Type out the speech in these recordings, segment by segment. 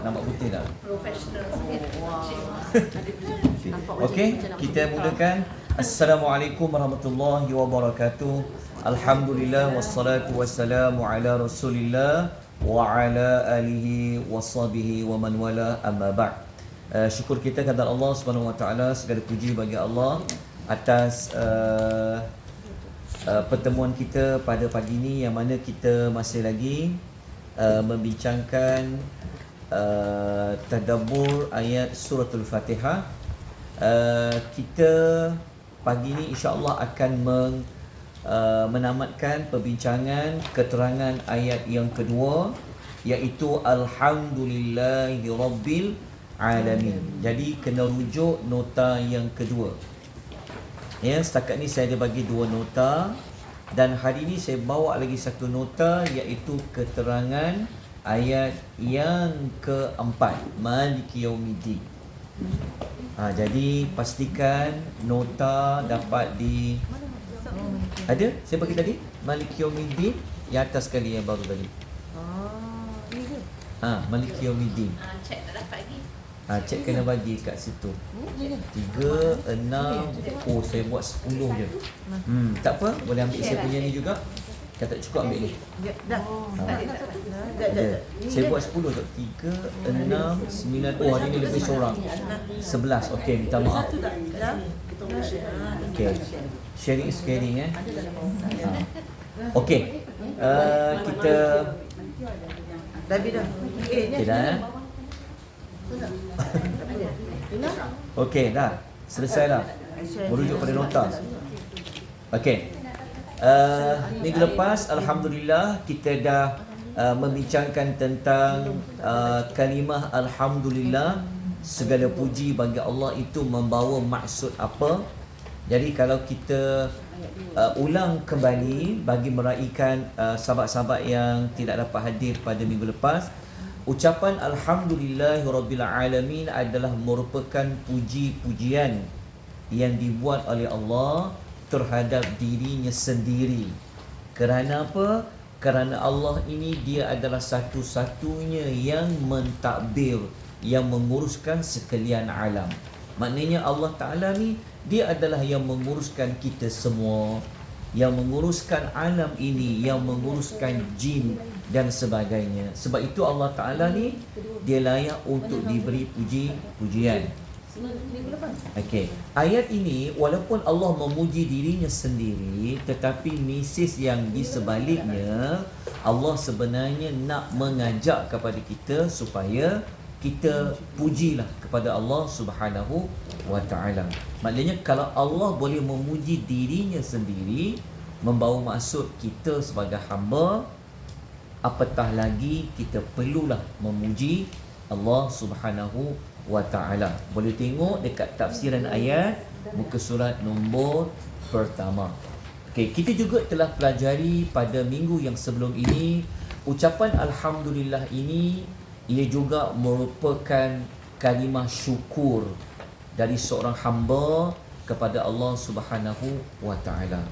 Nampak putih tak? Professional sikit. Okey, kita mulakan. Assalamualaikum warahmatullahi wabarakatuh. Alhamdulillah wassalatu wassalamu ala Rasulillah wa ala alihi washabihi wa man wala, amma ba'd. Syukur kita kepada Allah Subhanahu wa taala, segala puji bagi Allah atas pertemuan kita pada pagi ini, yang mana kita masih lagi membincangkan tadabbur ayat suratul Fatihah. Kita pagi ini insya-Allah akan menamatkan perbincangan keterangan ayat yang kedua, iaitu Alhamdulillahirabbil alamin. Jadi kena rujuk nota yang kedua. Ya, setakat ni saya ada bagi dua nota, dan hari ini saya bawa lagi satu nota, iaitu keterangan ayat yang keempat, Maliki Yaumiddin. Jadi pastikan nota dapat di... Ada? Saya bagi tadi Maliki Yaumiddin, yang atas sekali, yang baru tadi. Ni ke? Maliki Yaumiddin. Cek tak dapat lagi. Cek kena bagi kat situ. 3, 6. Oh, saya buat 10 je. Tak apa, boleh ambil saya punya ni juga. Kalau tak cukup ambil ni. Dah. Ada. Saya buat 10 tu. 3, 6, 9. Oh, hari ni lebih seorang. 11. Okey, minta maaf. Okey. Sharing is caring, Okey. Kita Dah dah. okey dah. Okey, dah. Selesai dah. Merujuk pada nota. Okey. Minggu lepas alhamdulillah kita dah membincangkan tentang kalimah alhamdulillah. Segala puji bagi Allah itu membawa maksud apa. Jadi kalau kita ulang kembali bagi meraihkan sahabat-sahabat yang tidak dapat hadir pada minggu lepas, ucapan Alhamdulillahirabbil alamin adalah merupakan puji-pujian yang dibuat oleh Allah terhadap dirinya sendiri. Kerana apa? Kerana Allah ini dia adalah satu-satunya yang mentadbir, yang menguruskan sekalian alam. Maknanya Allah Ta'ala ni dia adalah yang menguruskan kita semua, yang menguruskan alam ini, yang menguruskan jin dan sebagainya. Sebab itu Allah Ta'ala ni dia layak untuk diberi puji-pujian. Okey, ayat ini walaupun Allah memuji dirinya sendiri, tetapi misis yang di sebaliknya, Allah sebenarnya nak mengajak kepada kita supaya kita pujilah kepada Allah Subhanahu wa taala. Maknanya kalau Allah boleh memuji dirinya sendiri, membawa maksud kita sebagai hamba, apatah lagi kita perlulah memuji Allah Subhanahu wa ta'ala. Boleh tengok dekat tafsiran ayat muka surat nombor pertama. Okey, kita juga telah pelajari pada minggu yang sebelum ini, ucapan alhamdulillah ini ia juga merupakan kalimah syukur dari seorang hamba kepada Allah Subhanahu wa ta'ala.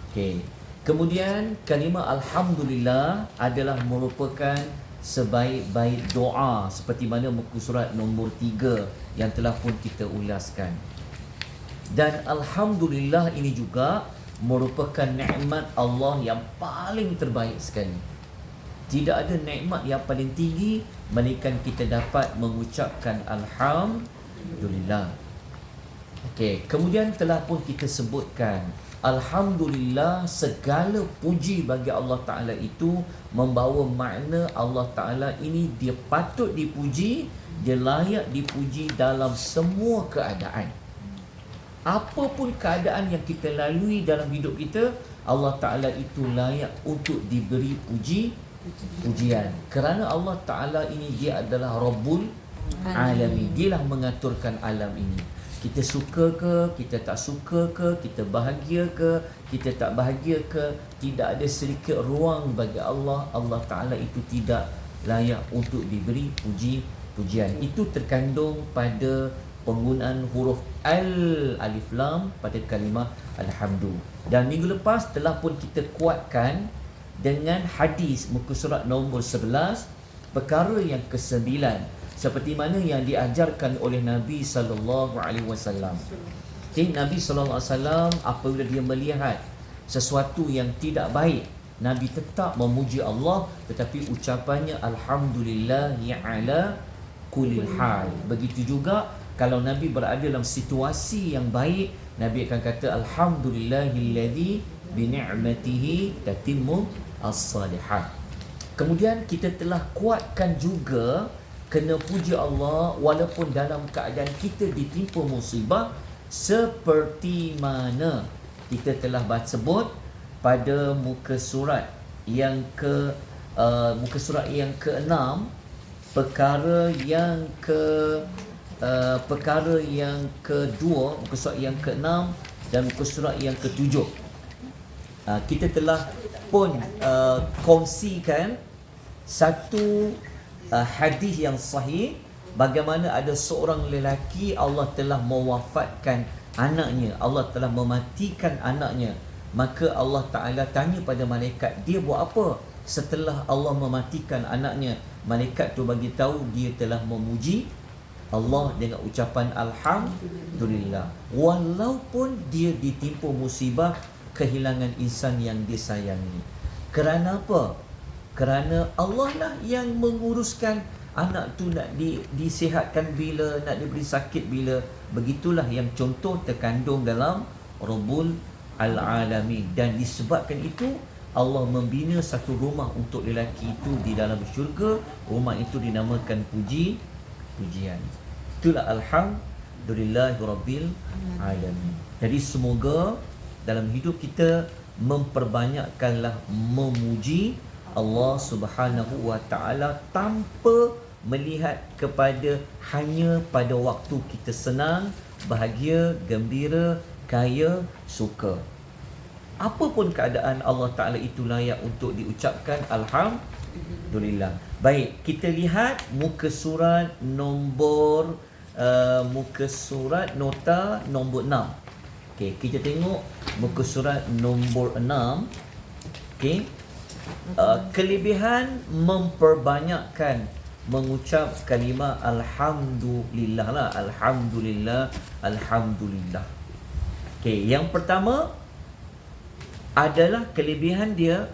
Okey. Kemudian kalimah alhamdulillah adalah merupakan sebaik-baik doa, seperti mana muka surat nombor 3 yang telah pun kita ulaskan. Dan alhamdulillah ini juga merupakan nikmat Allah yang paling terbaik sekali. Tidak ada nikmat yang paling tinggi melainkan kita dapat mengucapkan alhamdulillah. Okey, kemudian telah pun kita sebutkan alhamdulillah, segala puji bagi Allah Ta'ala itu membawa makna Allah Ta'ala ini dia patut dipuji, dia layak dipuji dalam semua keadaan. Apapun keadaan yang kita lalui dalam hidup kita, Allah Ta'ala itu layak untuk diberi pujian. Kerana Allah Ta'ala ini dia adalah Rabbul Alamin. Dialah mengaturkan alam ini. Kita suka ke, kita tak suka ke, kita bahagia ke, kita tak bahagia ke, tidak ada sedikit ruang bagi Allah. Allah Ta'ala itu tidak layak untuk diberi pujian. Itu terkandung pada penggunaan huruf alif lam pada kalimah alhamdu. Dan minggu lepas telah pun kita kuatkan dengan hadis muka surat nombor 11, perkara yang kesembilan seperti mana yang diajarkan oleh Nabi sallallahu alaihi wasallam. Okay, Nabi sallallahu alaihi wasallam apabila dia melihat sesuatu yang tidak baik, Nabi tetap memuji Allah, tetapi ucapannya alhamdulillahi ala kulli hal. Begitu juga kalau Nabi berada dalam situasi yang baik, Nabi akan kata alhamdulillahilladzi bi ni'matihi tatimmu as-salihat. Kemudian kita telah kuatkan juga kena puji Allah walaupun dalam keadaan kita ditimpa musibah, seperti mana kita telah sebut pada muka surat yang ke-6, perkara yang kedua, muka surat yang ke-6 dan muka surat yang ke-7. Kita telah pun kongsikan satu hadis yang sahih bagaimana ada seorang lelaki Allah telah mewafatkan anaknya, Allah telah mematikan anaknya. Maka Allah Ta'ala tanya pada malaikat, dia buat apa setelah Allah mematikan anaknya? Malaikat tu bagi tahu dia telah memuji Allah dengan ucapan alhamdulillah, walaupun dia ditimpa musibah kehilangan insan yang disayangi. Kerana apa? Kerana Allah lah yang menguruskan anak tu nak disihatkan bila, nak diberi sakit bila. Begitulah yang contoh terkandung dalam Rabbul Al-Alamin. Dan disebabkan itu Allah membina satu rumah untuk lelaki itu di dalam syurga. Rumah itu dinamakan pujian. Itulah alhamdulillahi rabbil alamin. Jadi semoga dalam hidup kita memperbanyakkanlah memuji Allah Subhanahu wa taala tanpa melihat kepada hanya pada waktu kita senang, bahagia, gembira, kaya, suka. Apa pun keadaan, Allah Ta'ala itu layak untuk diucapkan alhamdulillah. Baik, kita lihat muka surat nombor muka surat nota nombor 6. Okey, kita tengok muka surat nombor 6. Okey. Kelebihan memperbanyakkan mengucap kalimah alhamdulillah lah. Alhamdulillah. Okey, yang pertama adalah kelebihan dia,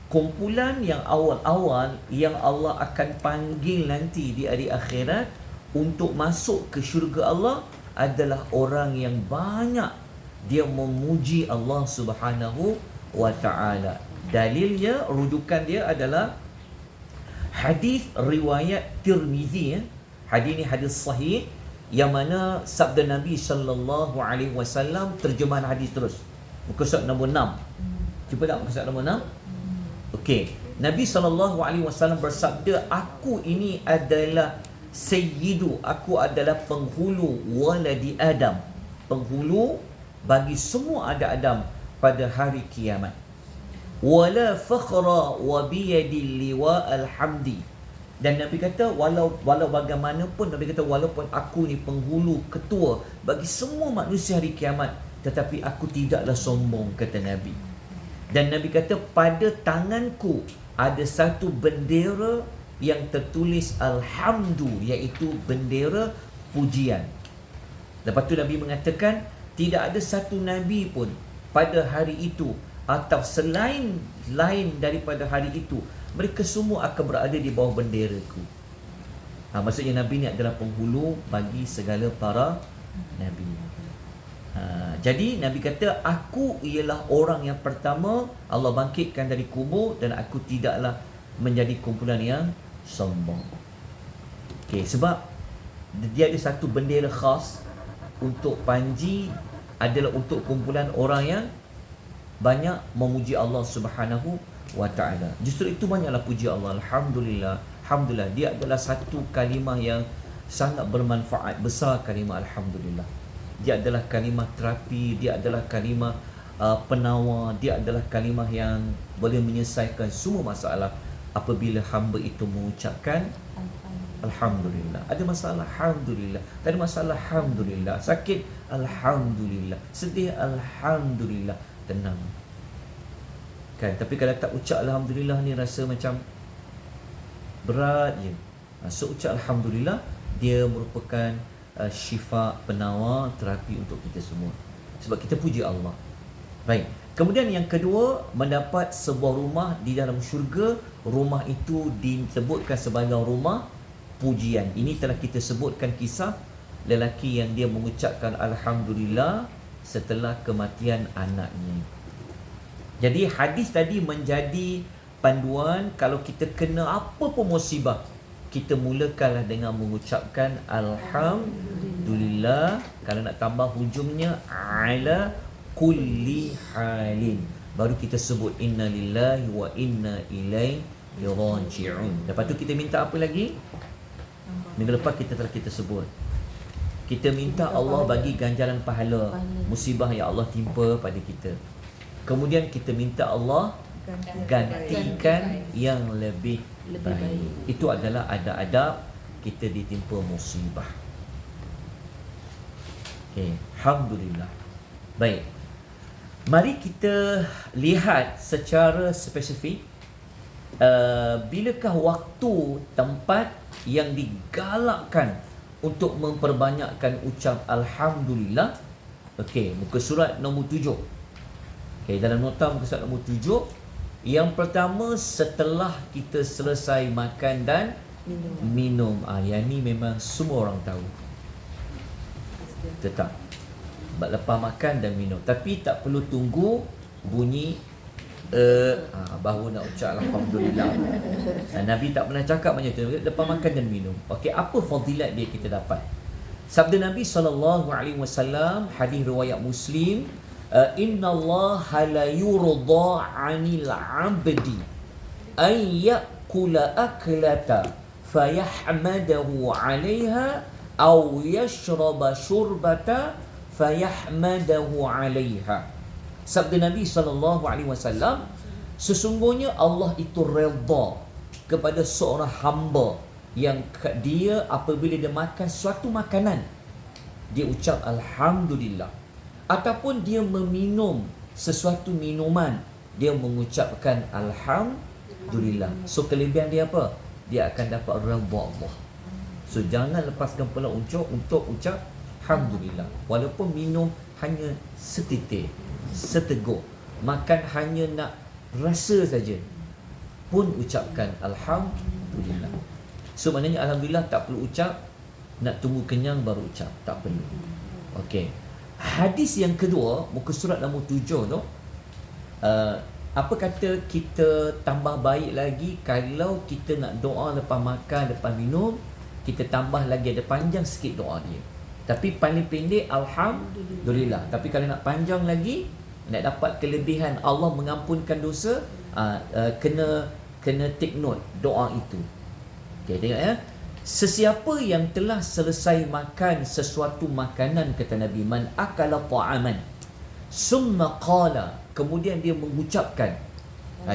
kumpulan yang awal-awal yang Allah akan panggil nanti di hari akhirat untuk masuk ke syurga Allah adalah orang yang banyak dia memuji Allah Subhanahu wa taala. Dalilnya, rujukan dia adalah hadis riwayat Tirmizi. Hadis ini hadis sahih yang mana sabda Nabi sallallahu alaihi wasallam, terjemahan hadis terus. Muka surat nombor 6. Cuba tak muka surat nombor 6. Okey, Nabi sallallahu alaihi wasallam bersabda, aku ini adalah sayyidu, aku adalah penghulu waladi Adam, penghulu bagi semua anak Adam pada hari kiamat. Wala fakhra wa biyadi liwa alhamdi. Dan Nabi kata walau bagaimanapun, Nabi kata walaupun aku ni penghulu ketua bagi semua manusia hari kiamat, tetapi aku tidaklah sombong, kata Nabi. Dan Nabi kata pada tanganku ada satu bendera yang tertulis alhamdu, iaitu bendera pujian. Lepas tu Nabi mengatakan tidak ada satu Nabi pun pada hari itu atau selain daripada hari itu, mereka semua akan berada di bawah benderaku. Maksudnya Nabi ni adalah penghulu bagi segala para Nabi. Jadi Nabi kata aku ialah orang yang pertama Allah bangkitkan dari kubur dan aku tidaklah menjadi kumpulan yang sombong. Okey, sebab dia ada satu bendera khas untuk Panji, adalah untuk kumpulan orang yang banyak memuji Allah Subhanahu wa taala. Justru itu banyaklah puji Allah. Alhamdulillah. Alhamdulillah, dia adalah satu kalimah yang sangat bermanfaat besar, kalimah alhamdulillah. Dia adalah kalimah terapi, dia adalah kalimah penawar, dia adalah kalimah yang boleh menyelesaikan semua masalah apabila hamba itu mengucapkan alhamdulillah. Ada masalah, alhamdulillah. Tak ada masalah, alhamdulillah. Sakit, alhamdulillah. Sedih, alhamdulillah. Tenang. Kan, tapi kalau tak ucap alhamdulillah ni rasa macam berat je. So ucap Alhamdulillah, dia merupakan syifa, penawar, terapi untuk kita semua. Sebab kita puji Allah. Baik. Kemudian yang kedua, mendapat sebuah rumah di dalam syurga. Rumah itu disebutkan sebagai rumah pujian. Ini telah kita sebutkan kisah lelaki yang dia mengucapkan Alhamdulillah setelah kematian anaknya. Jadi hadis tadi menjadi panduan kalau kita kena apa pun musibah, kita mulakanlah dengan mengucapkan Alhamdulillah. Kalau nak tambah hujungnya ala kulli halin, baru kita sebut inna lillahi wa inna ilaihi raji'un. Lepas tu kita minta apa lagi? Minggu lepas kita sebut, kita minta Allah bagi ganjaran pahala musibah yang Allah timpa pada kita. Kemudian kita minta Allah gantikan yang lebih baik. Itu adalah adab-adab kita ditimpa musibah. Okay, Alhamdulillah. Baik, mari kita lihat secara spesifik bilakah waktu, tempat yang digalakkan untuk memperbanyakkan ucap Alhamdulillah. Okey, muka surat nombor 7. Okey, dalam nota muka surat nombor 7, yang pertama setelah kita selesai makan dan minum. Yang ni memang semua orang tahu. Tetap lepas makan dan minum, tapi tak perlu tunggu bunyi baru nak ucap Alhamdulillah. Nabi tak pernah cakap macam tu, lepas makan dan minum. Okey, apa fadilat dia kita dapat? Sabda Nabi SAW, hadis riwayat Muslim, Inna Allah la yurda 'anil 'abdi an ya'kula aklata fayahmadahu 'alaiha aw yashraba syurbata fayahmadahu 'alaiha. Sabda Nabi SAW, sesungguhnya Allah itu redha kepada seorang hamba yang dia apabila dia makan suatu makanan, dia ucap Alhamdulillah, ataupun dia meminum sesuatu minuman, dia mengucapkan Alhamdulillah. So kelebihan dia apa? Dia akan dapat redha Allah. So jangan lepaskan peluang untuk ucap Alhamdulillah. Walaupun minum hanya setitik, seteguk, makan hanya nak rasa saja, pun ucapkan Alhamdulillah. So maknanya Alhamdulillah tak perlu ucap nak tunggu kenyang baru ucap, tak perlu. Okey. Hadis yang kedua, muka surat nombor 7 tu, apa kata kita tambah baik lagi kalau kita nak doa lepas makan, lepas minum, kita tambah lagi, ada panjang sikit doa dia. Tapi paling pendek Alhamdulillah. Tapi kalau nak panjang lagi, nak dapat kelebihan Allah mengampunkan dosa, kena take note doa itu. Okay, tengok ya. Sesiapa yang telah selesai makan sesuatu makanan, kata Nabi, man akala ta'aman summa qala, kemudian dia mengucapkan,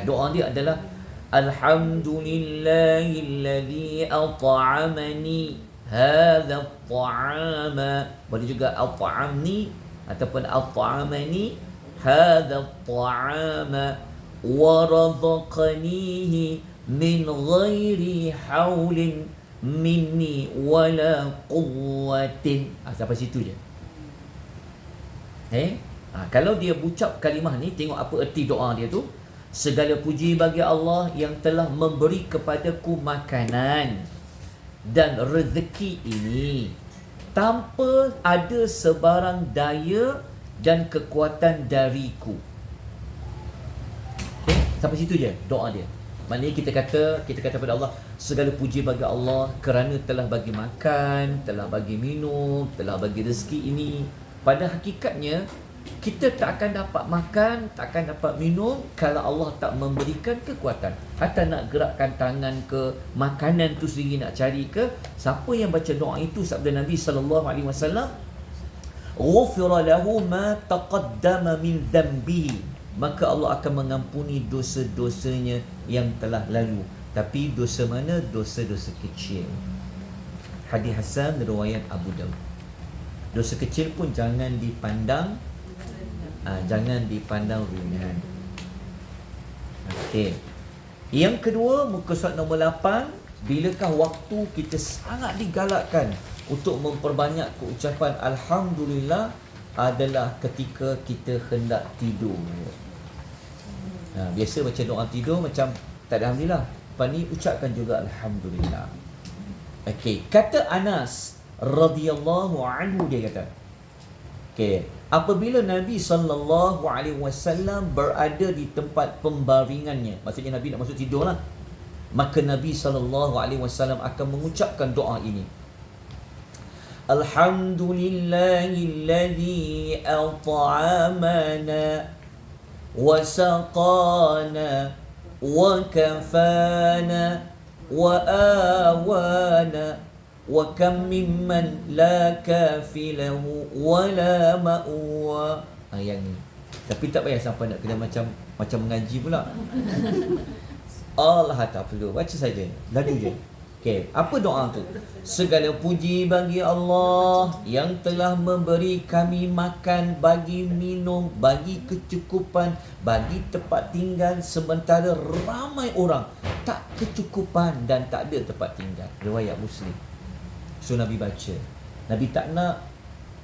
doa dia adalah Alhamdulillahilladzi at'amani hadha at-ta'ama, boleh juga at'amni ataupun at'amani hadha at-ta'ama wa razaqanihi min ghairi haulin minni wala quwwatin. Sampai situ je. Kalau dia ucap kalimah ni, tengok apa erti doa dia tu. Segala puji bagi Allah yang telah memberi kepadaku makanan dan rezeki ini tanpa ada sebarang daya dan kekuatan dariku. Okay? Sampai situ je doa dia. Maknanya kita kata pada Allah, segala puji bagi Allah kerana telah bagi makan, telah bagi minum, telah bagi rezeki ini. Pada hakikatnya, kita tak akan dapat makan, tak akan dapat minum kalau Allah tak memberikan kekuatan. Hatta nak gerakkan tangan ke, makanan tu sendiri nak cari ke, siapa yang baca doa itu, sabda Nabi SAW, ghufira lahu ma taqaddama min dhanbihi, maka Allah akan mengampuni dosa-dosanya yang telah lalu. Tapi dosa mana? Dosa-dosa kecil. Hadis hasan riwayat Abu Daud. Dosa kecil pun jangan dipandang ringan. Okey. Yang kedua, muka surat nombor 8, Bilakah waktu kita sangat digalakkan untuk memperbanyak ucapan Alhamdulillah adalah ketika kita hendak tidur. Biasa baca doa tidur macam tak ada Alhamdulillah. Lepas ni ucapkan juga Alhamdulillah. Okey, kata Anas radhiyallahu anhu, dia kata, okey, apabila Nabi SAW berada di tempat pembaringannya, maksudnya Nabi nak masuk tidur lah, maka Nabi SAW akan mengucapkan doa ini. Alhamdulillahilladzi at'amana wa saqana wa kafana wa awana wa kam mimman la kafilahu wa la ma'wa. Yang ni. Tapi tak payah sampai nak kena macam mengaji pula. Allah tak perlu, baca saja, lalu je. Okey, apa doa tu? Segala puji bagi Allah yang telah memberi kami makan, bagi minum, bagi kecukupan, bagi tempat tinggal, sementara ramai orang tak kecukupan dan tak ada tempat tinggal. Riwayat Muslim. So Nabi baca. Nabi tak nak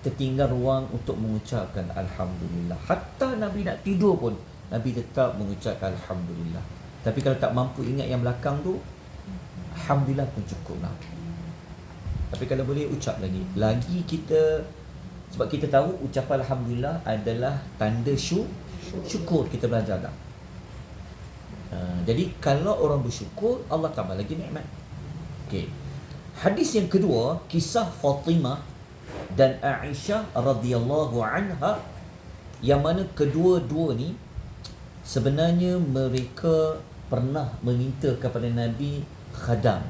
tertinggal ruang untuk mengucapkan Alhamdulillah. Hatta Nabi nak tidur pun, Nabi tetap mengucapkan Alhamdulillah. Tapi kalau tak mampu ingat yang belakang tu, Alhamdulillah pun cukup lah. Tapi kalau boleh ucap lagi kita, sebab kita tahu ucapan Alhamdulillah adalah tanda syukur. Kita belajar tak? Jadi kalau orang bersyukur, Allah tambah lagi nikmat. Okay. Hadis yang kedua, kisah Fatimah dan Aisyah radhiyallahu anha, yang mana kedua-dua ni sebenarnya mereka pernah meminta kepada Nabi khadam,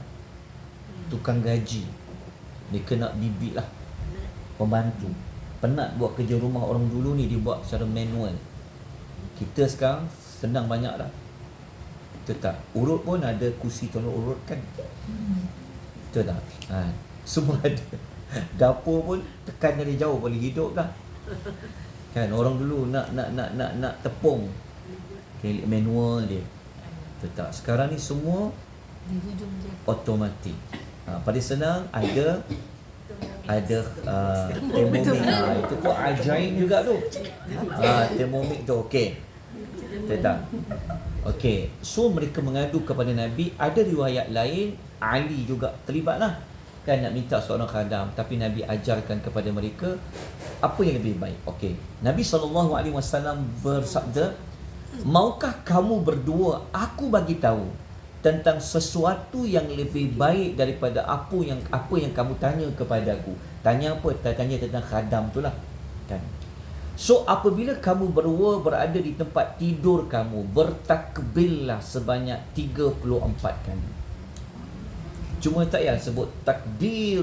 tukang gaji. Mereka nak bibit lah, pembantu. Penat buat kerja rumah orang dulu ni, dia buat secara manual. Kita sekarang senang banyak dah. Kita tak, urut pun ada kursi tolong urut kan. Betul tak? Semua ada. Dapur pun tekan dari jauh boleh hidup dah. Kan orang dulu nak tepung, okay, manual dia. Betul tak? Sekarang ni semua automatik. Paling senang ada thermomix. Itu pun ajaib juga tu. Thermomix tu okey. Betul tak? Okey. So mereka mengadu kepada Nabi. Ada riwayat lain Ali juga terlibatlah. Kan nak minta seorang khadam, tapi Nabi ajarkan kepada mereka apa yang lebih baik. Okey. Nabi SAW bersabda, maukah kamu berdua aku bagi tahu tentang sesuatu yang lebih baik daripada apa yang kamu tanya kepadaku. Tanya apa? Tanya tentang khadam tu lah kan. So apabila kamu berdua berada di tempat tidur kamu, bertakbirlah sebanyak 34 kali. Cuma tak payah sebut takbir,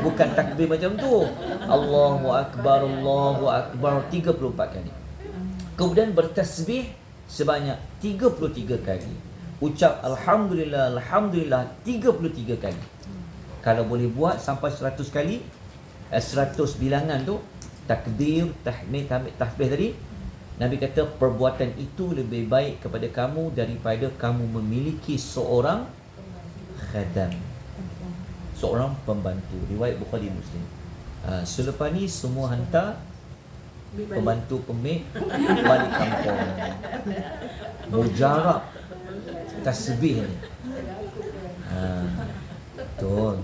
bukan takbir macam tu. Allahu Akbar 34 kali. Kemudian bertasbih sebanyak 33 kali. Ucap Alhamdulillah 33 kali. Kalau boleh buat sampai 100 kali, 100 bilangan tu, takbir, tahmid, tasbih tadi, Nabi kata perbuatan itu lebih baik kepada kamu daripada kamu memiliki seorang khadam, seorang pembantu. Riwayat Bukhari Muslim. Selepas ni semua hantar pembantu pemik balik kampung. Mujarab tasbih ni. Betul.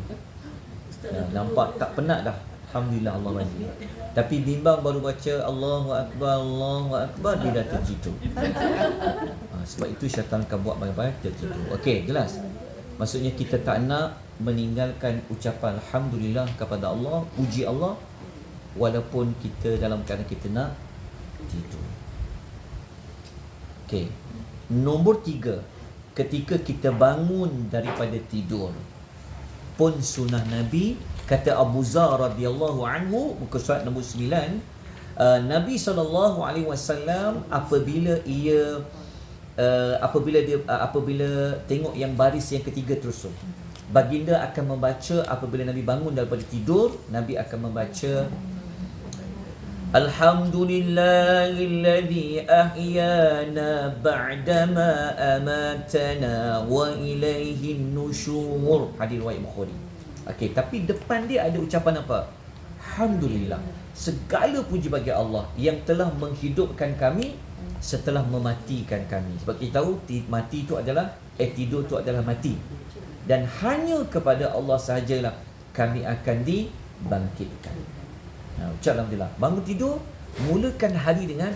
Nampak tak penat dah. Alhamdulillah Allah bagi. Tapi bimbang baru baca Allahu Akbar dia dah tertidur. Sebab itu syaitan akan buat baik-baik tertidur. Okey, jelas. Maksudnya kita tak nak meninggalkan ucapan Alhamdulillah kepada Allah, puji Allah, walaupun kita dalam keadaan kita nak tidur. Okey. Nombor 3, ketika kita bangun daripada tidur pun sunnah Nabi. Kata Abu Zar radhiyallahu anhu, muka surat nombor 9, Nabi SAW apabila tengok yang baris yang ketiga terus, baginda akan membaca. Apabila Nabi bangun daripada tidur, Nabi akan membaca Alhamdulillahilladzi ahyana ba'dama amatana wa ilaihin nusyur. Hadis riwayat Bukhari. Okey, tapi depan dia ada ucapan apa? Alhamdulillah. Segala puji bagi Allah yang telah menghidupkan kami setelah mematikan kami. Sebab kita tahu mati itu adalah tidur itu adalah mati. Dan hanya kepada Allah sahajalah kami akan dibangkitkan. Ucap Alhamdulillah. Bangun tidur, mulakan hari dengan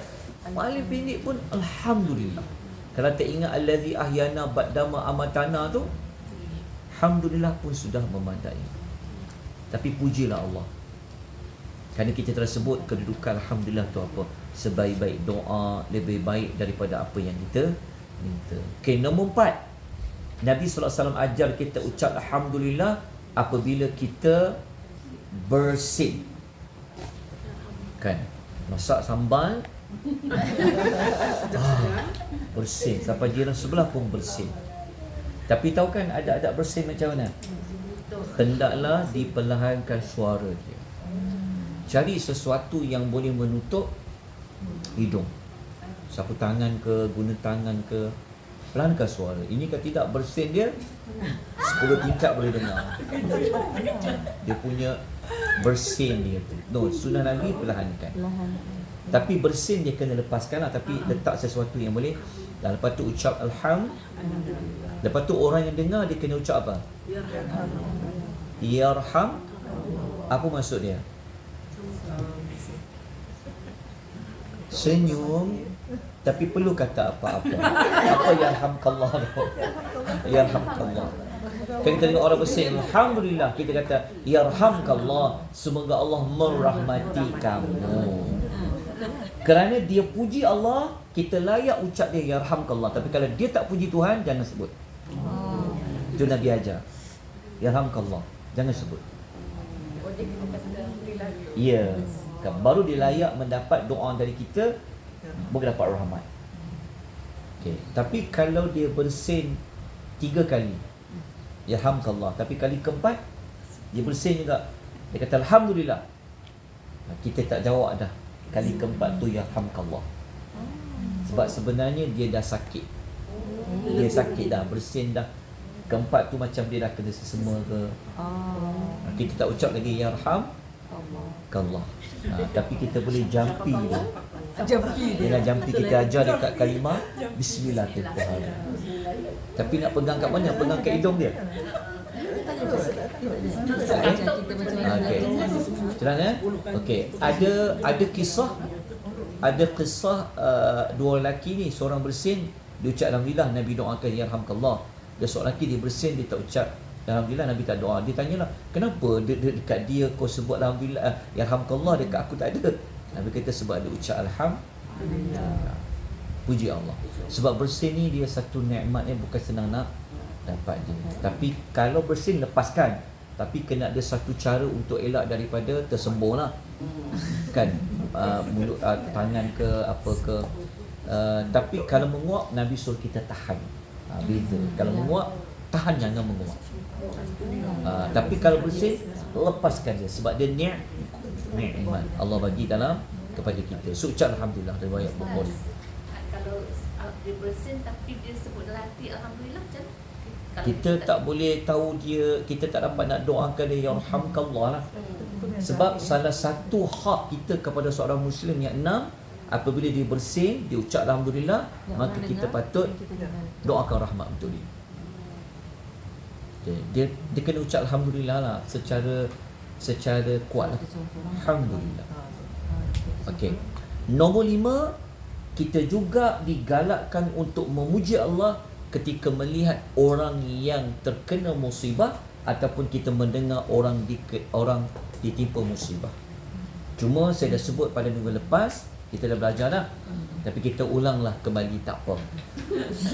paling pendek pun Alhamdulillah. Kalau tak ingat allazi ahyana ba'dama amatana tu, Alhamdulillah pun sudah memadai. Tapi pujilah Allah. Kerana kita telah sebut kedudukan Alhamdulillah tu apa? Sebaik-baik doa, lebih baik daripada apa yang kita minta. Okay, nombor 4. Nabi SAW ajar kita ucap Alhamdulillah apabila kita bersin. Kan? Masak sambal bersin. Sampai jiran sebelah pun bersin. Tapi tahu kan ada bersin macam mana? Hendaklah diperlahankan suara dia. Cari sesuatu yang boleh menutup hidung. Sapu tangan ke, guna tangan ke, pelankan suara. Ini kalau tidak bersin dia 10 tingkat boleh dengar. Dia punya bersin dia tu. No, sunnah Nabi perlahankan. Tapi bersin dia kena lepaskan lah. Tapi letak sesuatu yang boleh. Dan lepas tu ucap Alhamdulillah. Lepas tu orang yang dengar dia kena ucap apa? Yarham. Apa maksud dia? Senyum. Tapi perlu kata apa-apa. Apa yarhamkallah tu? Yarhamkallah. Kalau kita tengok orang bersin Alhamdulillah, kita kata yarhamkallah, semoga Allah merahmati kamu. Kerana dia puji Allah, kita layak ucap dia yarhamkallah. Tapi kalau dia tak puji Tuhan, jangan sebut. Itu Nabi ajar. Yarhamkallah, jangan sebut. Ya, baru dia layak mendapat doa dari kita, boleh dapat rahmat. Okay. Tapi kalau dia bersin 3 kali, yarhamkallah. Tapi kali keempat dia bersin juga, dia kata Alhamdulillah, kita tak jawab dah. Kali keempat tu yarhamkallah. Sebab sebenarnya dia dah sakit. Dia sakit dah, bersin dah. Keempat tu macam dia dah kena sesama ke. Kita tak ucap lagi yarhamkallah. Tapi kita boleh jampi dia. Dengan jampi kita ajar dekat kalimah Bismillahirrahmanirrahim. Tapi nak pegang kat mana? Pegang kat hidung dia. Okey. Jelas okey. Ada kisah dua lelaki ni, seorang bersin, dia ucap Alhamdulillah, Nabi doakan yarhamkallah. Dia seorang lelaki dia bersin, dia tak ucap Alhamdulillah, Nabi tak doa. Dia tanyalah, kenapa dekat dia kau sebut Alhamdulillah, yarhamkallah, dekat aku tak ada? Nabi kata sebab ada ucap Alhamdulillah. Puji Allah. Sebab bersin ni dia satu nikmat yang bukan senang nak dapat je. Tapi kalau bersin lepaskan, tapi kena ada satu cara untuk elak daripada tersembur lah. Kan? Mulut, tangan ke apa ke. Tapi kalau menguap, Nabi suruh kita tahan. Beza. Kalau menguap, tahan, jangan menguap. Tapi kalau bersin, lepaskan je. Sebab dia nikmat Allah bagi dalam kepada kita. So ucap Alhamdulillah, riwayat Bukhari. Kalau dia bersin tapi dia sebut lelaki Alhamdulillah macam kita tak boleh tahu dia, kita tak dapat nak doakan dia yarhamkallah lah. Sebab salah satu hak kita kepada seorang Muslim yang 6, apabila dia bersin, dia ucap Alhamdulillah, maka kita patut doakan rahmat untuk dia. Okay. Dia kena ucap Alhamdulillah lah secara kuat lah. Alhamdulillah. Okey. Nombor 5, kita juga digalakkan untuk memuji Allah ketika melihat orang yang terkena musibah ataupun kita mendengar orang ditimpa musibah. Cuma saya dah sebut pada minggu lepas, kita dah belajar dah. Tapi kita ulanglah kembali, tak apa.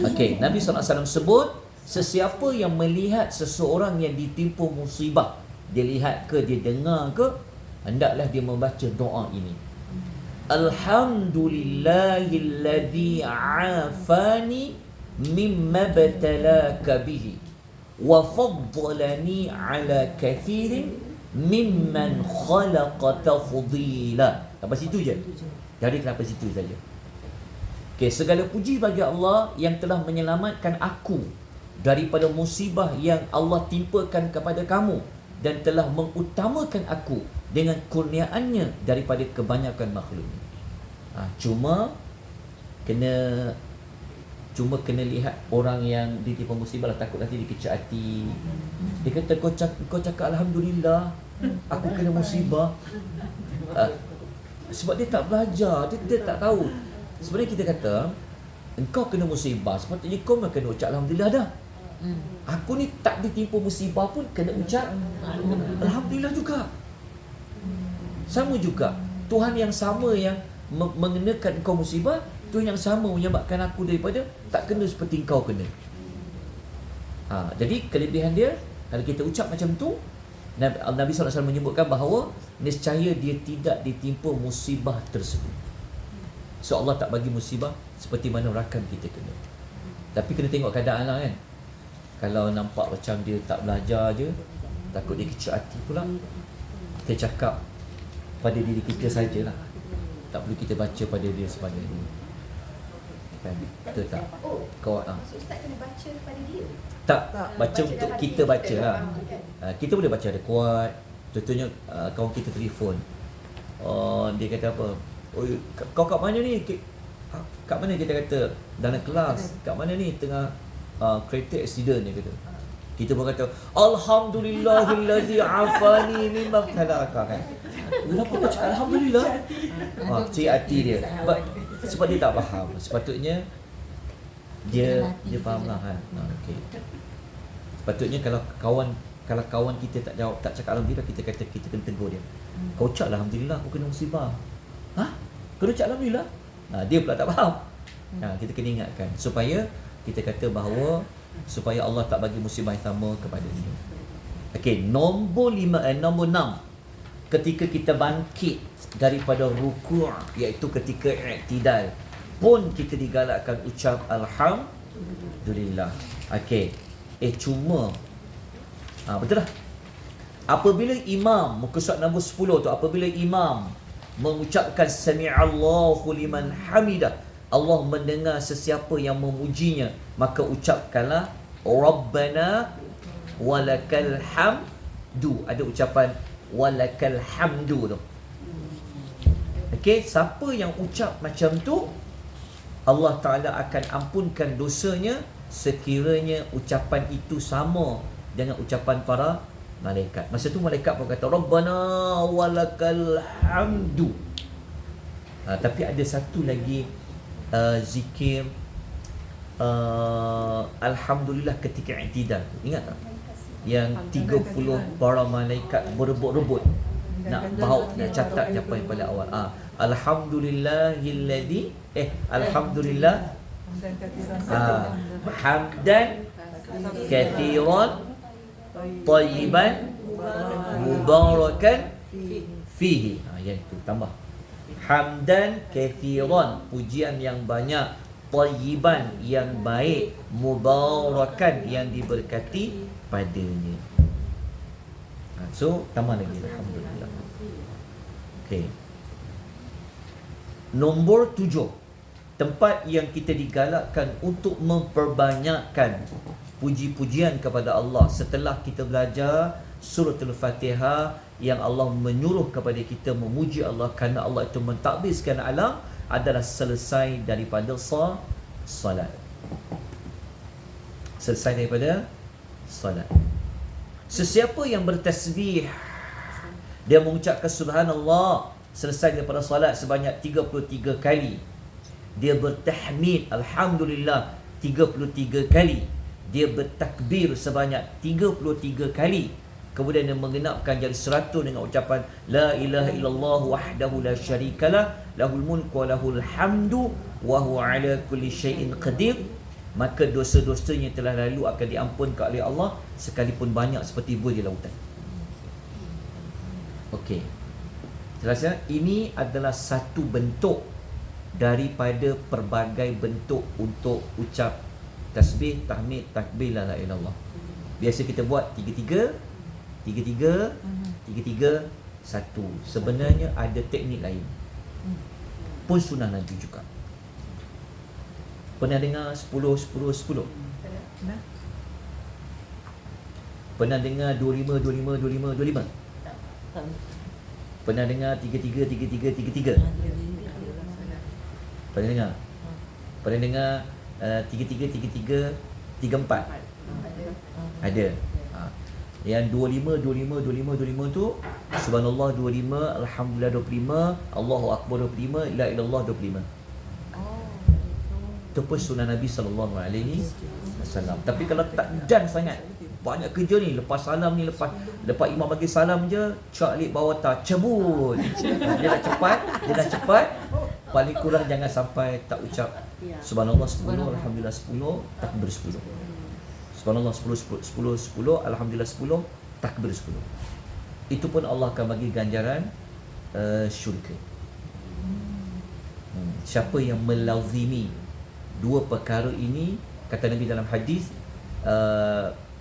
Okey, Nabi SAW sebut, sesiapa yang melihat seseorang yang ditimpa musibah, dia lihat ke, dia dengar ke, hendaklah dia membaca doa ini. Alhamdulillahilladzi afani mimma batalaka bihi wa faddalani ala kathirin mimman khalaqa tafdila. Sampai situ je. Jadi kenapa situ saja. Okey, segala puji bagi Allah yang telah menyelamatkan aku daripada musibah yang Allah timpakan kepada kamu dan telah mengutamakan aku dengan kurniaannya daripada kebanyakan makhluk. Cuma kena lihat orang yang ditimpa musibah lah, takut nanti dia kecil hati. Dia kata kau cakap Alhamdulillah aku kena musibah. Sebab dia tak belajar, dia tak tahu. Sebenarnya kita kata engkau kena musibah, sepatutnya kau memang kena ucap Alhamdulillah dah. Aku ni tak ditimpa musibah pun kena ucap Alhamdulillah juga. Sama juga, Tuhan yang sama yang mengenakan engkau musibah, Tuhan yang sama menyebabkan aku daripada tak kena seperti engkau kena. Jadi kelebihan dia, kalau kita ucap macam tu, Nabi SAW menyebutkan bahawa nescaya dia tidak ditimpa musibah tersebut. So Allah tak bagi musibah seperti mana rakan kita kena. Tapi kena tengok keadaan lah kan. Kalau nampak macam dia tak belajar je, takut dia kecil hati pula, kita cakap pada diri kita sajalah. Tak perlu kita baca pada dia sebagainya. Kan? Betul tak? Maksud Ustaz kena baca pada dia? Tak, baca untuk kita baca lah. Kita boleh baca ada kuat. Contohnya kawan kita telefon, dia kata apa, kau kat mana ni? Kat mana kita kata? Dalam kelas. Kat mana ni? Tengah kereta accident, dia kata. Kita pun kata Alhamdulillahillazi afani mimma khalaqah, kan. Kenapa kau cakap Alhamdulillah? Cik hati dia. Sebab dia tak faham. Sepatutnya dia faham lah kan. Okay. Sepatutnya kalau kawan kita tak jawab, tak cakap Alhamdulillah, kita kata kita kena tegur dia. Kau ucap Alhamdulillah aku kena musibah. Kau ucap Alhamdulillah? Dia pula tak faham. Kita kena ingatkan supaya kita kata bahawa supaya Allah tak bagi musibah yang sama kepada dia. Okey, nombor 6, ketika kita bangkit daripada rukuk, iaitu ketika i'tidal, pun kita digalakkan ucap Alhamdulillah. Okey. Cuma betul lah. Apabila imam, muka surat nombor 10 tu, apabila imam mengucapkan sami'allahu liman hamidah, Allah mendengar sesiapa yang memujinya, maka ucapkanlah Rabbana walakal hamdu. Ada ucapan walakal hamdu tu. Okey, siapa yang ucap macam tu, Allah Ta'ala akan ampunkan dosanya sekiranya ucapan itu sama dengan ucapan para malaikat. Masa tu malaikat pun kata Rabbana walakal hamdu. Tapi ada satu lagi zikir Alhamdulillah ketika i'tidal. Ingat tak? Yang 30 para malaikat berebut-rebut nak catat apa yang pada awal. Alhamdulillahilladzi Alhamdulillah hamdan kathiran tayyiban mubarakan fihi. Yang itu tambah hamdan kathiran, pujian yang banyak, tayyiban yang baik, mubarakan yang diberkati padanya. So tambah lagi Alhamdulillah. Okey. Nombor 7, tempat yang kita digalakkan untuk memperbanyakkan puji-pujian kepada Allah setelah kita belajar surah Al-Fatihah, yang Allah menyuruh kepada kita memuji Allah kerana Allah itu mentadbirkan alam, adalah selesai daripada salat. Selesai daripada salat. Sesiapa yang bertasbih, dia mengucapkan subhanallah selesai daripada salat sebanyak 33 kali. Dia bertahmid alhamdulillah 33 kali. Dia bertakbir sebanyak 33 kali. Kemudian dia mengenapkan jari 100 dengan ucapan la ilaha illallah wahdahu la syarikalah lahul mulku wa lahul hamdu wa huwa ala kulli syai'in qadir. Maka dosa-dosanya telah lalu akan diampunkan oleh Allah sekalipun banyak seperti buih di lautan. Okey. Jelasnya ini adalah satu bentuk daripada pelbagai bentuk untuk ucap tasbih, tahmid, takbir, la ilaha illallah. Biasa kita buat 3-3, 1. Sebenarnya ada teknik lain. Pun sunnah Nabi juga. Pernah dengar 10-10-10? Pernah dengar 25-25-25-25? Pernah dengar 33-33-33? Pernah dengar? Pernah dengar 33-33-34? Ada. Yang 25-25-25-25 tu Subhanallah 25, Alhamdulillah 25, Allahu Akbar 25, La ilallah 25. Itu pun sunnah Nabi SAW. Tapi kalau tak dan sangat, banyak kerja ni, lepas salam ni, lepas imam bagi salam je, cak lik bawah tak, cabut. Dia dah cepat. Paling kurang jangan sampai tak ucap Subhanallah 10, Alhamdulillah 10, takbir 10. Subhanallah 10, Alhamdulillah 10, takbir 10. Itu pun Allah akan bagi ganjaran syurga. Siapa yang melazimi dua perkara ini, kata Nabi dalam hadis,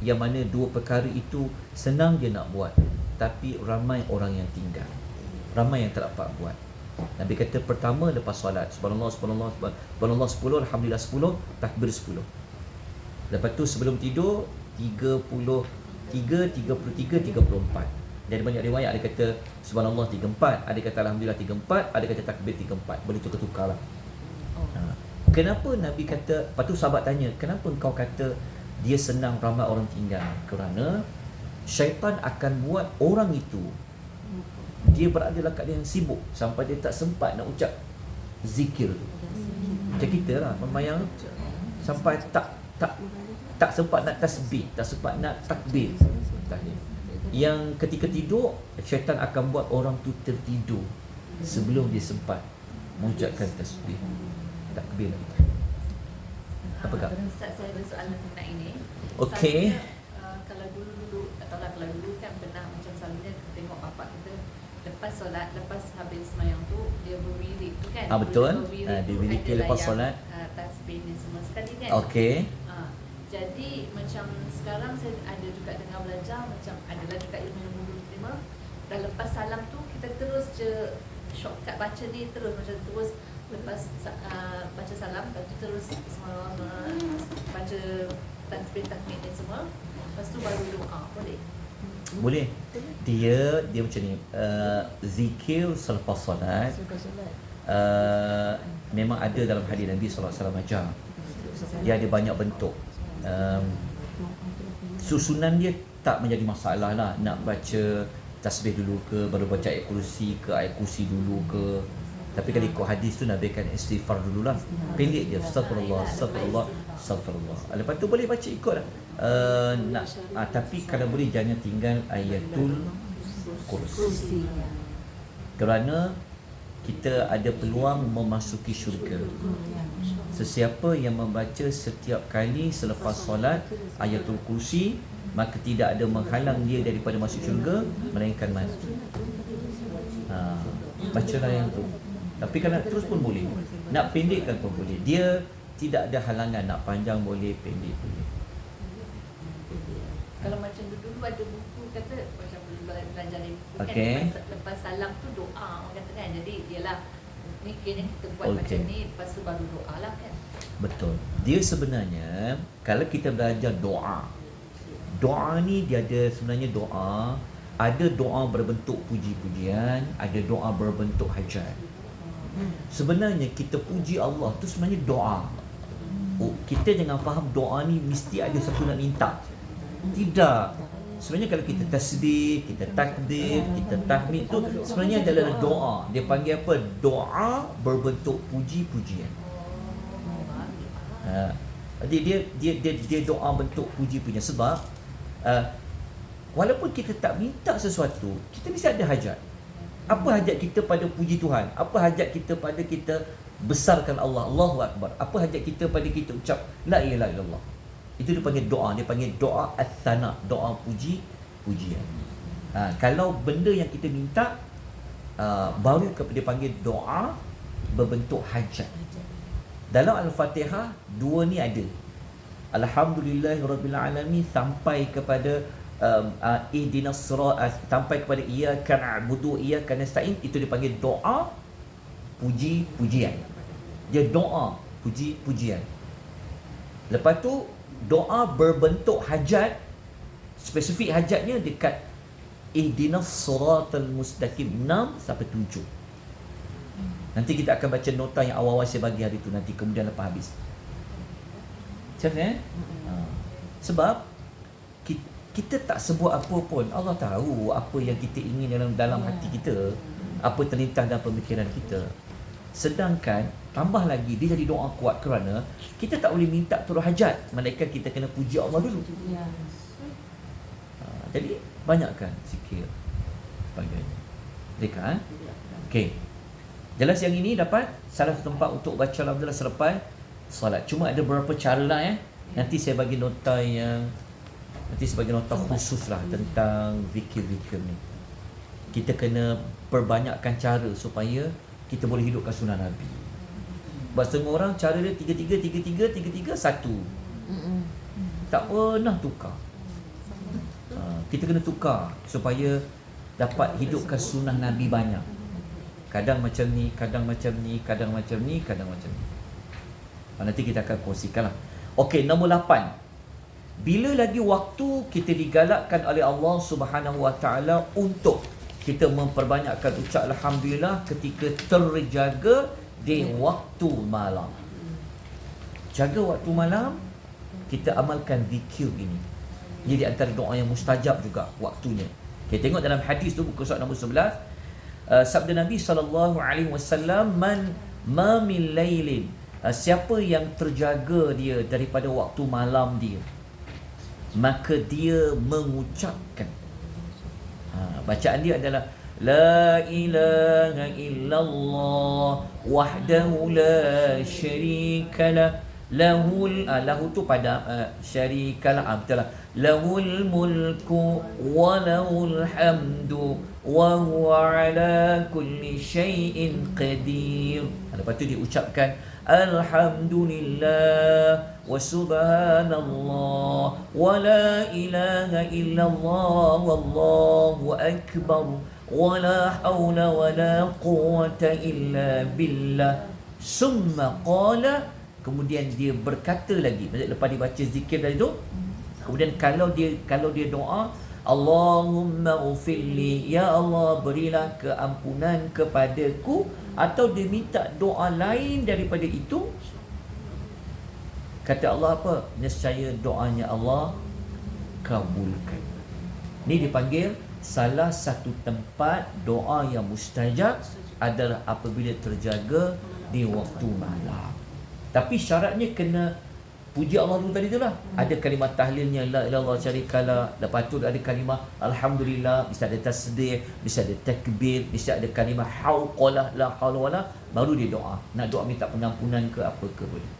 yang mana dua perkara itu senang dia nak buat, tapi ramai orang yang tinggal, ramai yang tak dapat buat. Nabi kata pertama lepas solat, Subhanallah 10, Alhamdulillah 10, takbir 10. Lepas tu sebelum tidur 33, 34. Dan banyak riwayat, ada kata Subhanallah 34, ada kata Alhamdulillah 34, ada kata takbir 34. Boleh tukar-tukar lah. Kenapa Nabi kata, lepas tu sahabat tanya, kenapa engkau kata dia senang ramai orang tinggal? Kerana syaitan akan buat orang itu, dia berada dalam keadaan yang sibuk sampai dia tak sempat nak ucap zikir tu. Macam kita lah, membayang sampai tak sempat nak tasbih, tak sempat nak takbir. Yang ketika tidur, syaitan akan buat orang tu tertidur sebelum dia sempat mengucapkan tasbih, takbir. Apa kak? Ustaz, saya ada soalan tentang ini. Okey. Kalau dulu kalau dulu kan pernah macam selalunya tengok bapak kita lepas solat, lepas habis sembahyang tu dia berwirid tu kan. Betul. Dia wirid lepas solat. Tasbih ni semua sekali kan. Okey. Jadi macam sekarang saya ada juga dengar belajar, macam adalah juga ilmu yang dulu terima, dah lepas salam tu kita terus je shortcut baca ni, terus macam terus lepas baca salam, lepas tu terus semua baca tasbih takmid ni semua, lepas tu baru doa. Boleh? Dia macam ni, zikir selepas solat, memang ada dalam hadis Nabi SAW ajar. Dia ada banyak bentuk. Susunan dia tak menjadi masalah lah, nak baca tasbih dulu ke, baru baca ayat kursi ke, ayat kursi dulu ke. Tapi kalau ikut hadis tu Nabi kan istighfar dululah, pendek je, astagfirullah. Lepas tu boleh baca ikut lah. Tapi kalau boleh jangan tinggal ayatul kursi, kerana kita ada peluang memasuki syurga. Sesiapa yang membaca setiap kali selepas solat ayatul kursi, maka tidak ada menghalang dia daripada masuk syurga melainkan mati. Bacalah yang tu. Tapi kalau nak terus pun boleh, nak pendekkan pun boleh. Dia tidak ada halangan, nak panjang boleh, pendek boleh. Kalau macam dulu ada buku kata macam belajar ni buku okay. Kan lepas salam tu doa orang kata kan. Jadi ialah ni kena kita buat macam ni, lepas tu baru doa lah kan. Betul. Dia sebenarnya kalau kita belajar doa ni dia ada sebenarnya doa, ada doa berbentuk puji-pujian, ada doa berbentuk hajat. Sebenarnya kita puji Allah tu sebenarnya doa. Kita jangan faham doa ni mesti ada satu nak minta. Tidak. Sebenarnya kalau kita tasbih, kita takbir, kita tahmid tu sebenarnya adalah doa. Dia panggil apa? Doa berbentuk puji-pujian. Dia doa bentuk puji-pujian. Sebab walaupun kita tak minta sesuatu, kita mesti ada hajat. Apa hajat kita pada puji Tuhan? Apa hajat kita pada kita besarkan Allah, Allahu Akbar? Apa hajat kita pada kita ucap la ilaha illallah? Itu dia panggil doa. Dia panggil doa as-sana, doa puji-pujian. Kalau benda yang kita minta, baru dia panggil doa berbentuk hajat. Dalam Al-Fatihah, dua ni ada. Alhamdulillahirabbil alamin sampai kepada ihdinas sirat, sampai kepada iyyaka na'budu iyyaka nasta'in, itu dipanggil doa puji-pujian. Dia doa puji-pujian. Lepas tu doa berbentuk hajat, spesifik hajatnya dekat ihdinas siratal mustaqim 6 sampai 7. Nanti kita akan baca nota yang awal-awal saya bagi hari tu nanti kemudian lepas habis. Macam ni Sebab kita tak sebut apa pun. Allah tahu apa yang kita ingin dalam hati kita, apa terlintas dalam pemikiran kita. Sedangkan tambah lagi dia jadi doa kuat kerana kita tak boleh minta turun hajat, melainkan kita kena puji Allah dulu. Jadi banyakkan zikir sebagainya. Dekat okey. Jelas yang ini dapat salah satu tempat untuk baca alhamdulillah selepas solat. Cuma ada beberapa cara lah Nanti saya bagi nota khusus lah tentang zikir-zikir ni. Kita kena perbanyakkan cara supaya kita boleh hidupkan sunnah Nabi. Sebab setengah orang cara dia 3-3, 1. Tak pernah tukar. Kita kena tukar supaya dapat hidupkan sunnah Nabi banyak. Kadang macam ni, kadang macam ni, kadang macam ni, kadang macam ni. Nanti kita akan kongsikan lah. Okey, nombor 8. Bila lagi waktu kita digalakkan oleh Allah Subhanahu Wa Taala untuk kita memperbanyakkan ucap alhamdulillah ketika terjaga di waktu malam. Jaga waktu malam, kita amalkan zikir ini. Jadi antara doa yang mustajab juga waktunya. Okay, tengok dalam hadis tu buku surat nombor 11. Sabda Nabi SAW, ma min lailin, siapa yang terjaga dia daripada waktu malam dia, maka dia mengucapkan, bacaan dia adalah la ilaha illallah wahdahu la syarikalah lahul lahu tu pada syarikalah betul lah, lahul mulku wa lahul hamdu wa huwa ala kulli syai'in qadir. Lepas tu dia ucapkan alhamdulillah wa subhanallah wa la ilaha illallah wallahu akbar wa la hawla wa la quwwata illa billah. Summa qala, kemudian dia berkata lagi, lepas dia baca zikir tadi tu, kemudian kalau dia doa Allahumma ufirli, ya Allah berilah keampunan kepadaku, atau dia minta doa lain daripada itu, kata Allah apa? Nescaya doanya Allah kabulkan. Ni dipanggil salah satu tempat doa yang mustajab adalah apabila terjaga di waktu malam. Tapi syaratnya kena puji Allah dulu tadi tu lah. Ada kalimah tahlilnya la ilaha illallah syarikalah, lepas tu ada kalimah alhamdulillah, bisa ada tasbih, bisa ada takbir, bisa ada kalimah hauqalah la haula wala, baru dia doa. Nak doa minta pengampunan ke apa ke boleh.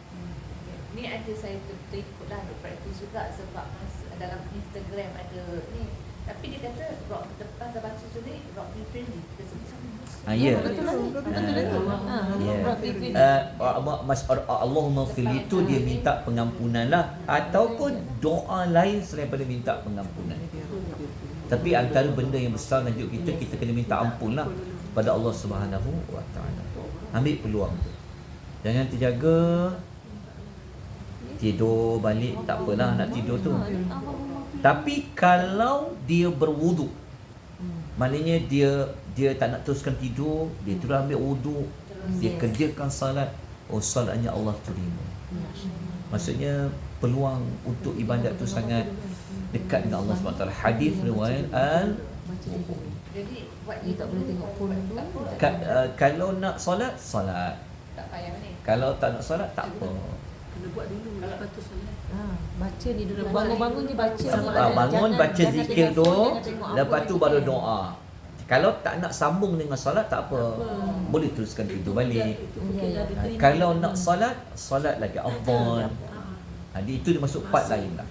Ni ada saya terikutlah, ada praktis juga sebab dalam Instagram ada ni. Tapi dia kata rock lepas dah baca tu ni rock friendly. Kita sebut sama. Ya. Betul lah. Allahumma fil itu dia minta pengampunan lah, ataupun doa lain selain daripada minta pengampunan. Tapi antara benda yang besar dalam hidup kita kena minta ampun lah pada Allah Subhanahu Wa Taala. Ambil peluang tu. Jangan terjaga tidur balik, tak apalah nak tidur tu. Tapi kalau dia berwuduk, maknanya dia tak nak teruskan tidur, dia terus ambil wuduk, dia kerjakan salat, salatnya Allah terima. Maksudnya peluang untuk ibadat tu sangat dekat dengan Allah SWT. Hadis riwayat Jadi buat Dia tak boleh tengok phone dulu. kalau nak solat, tak payah ni. kalau tak nak solat, tak apa. Kena buat dulu, lepas tu solat. Baca ni dulu. Bangun-bangun je baca. Bangun baca zikir tu, lepas tu baru doa. Kalau tak nak sambung dengan solat, tak apa. Boleh teruskan tidur balik. Kalau nak solat lagi afdal. Itu dia masuk part lain lah.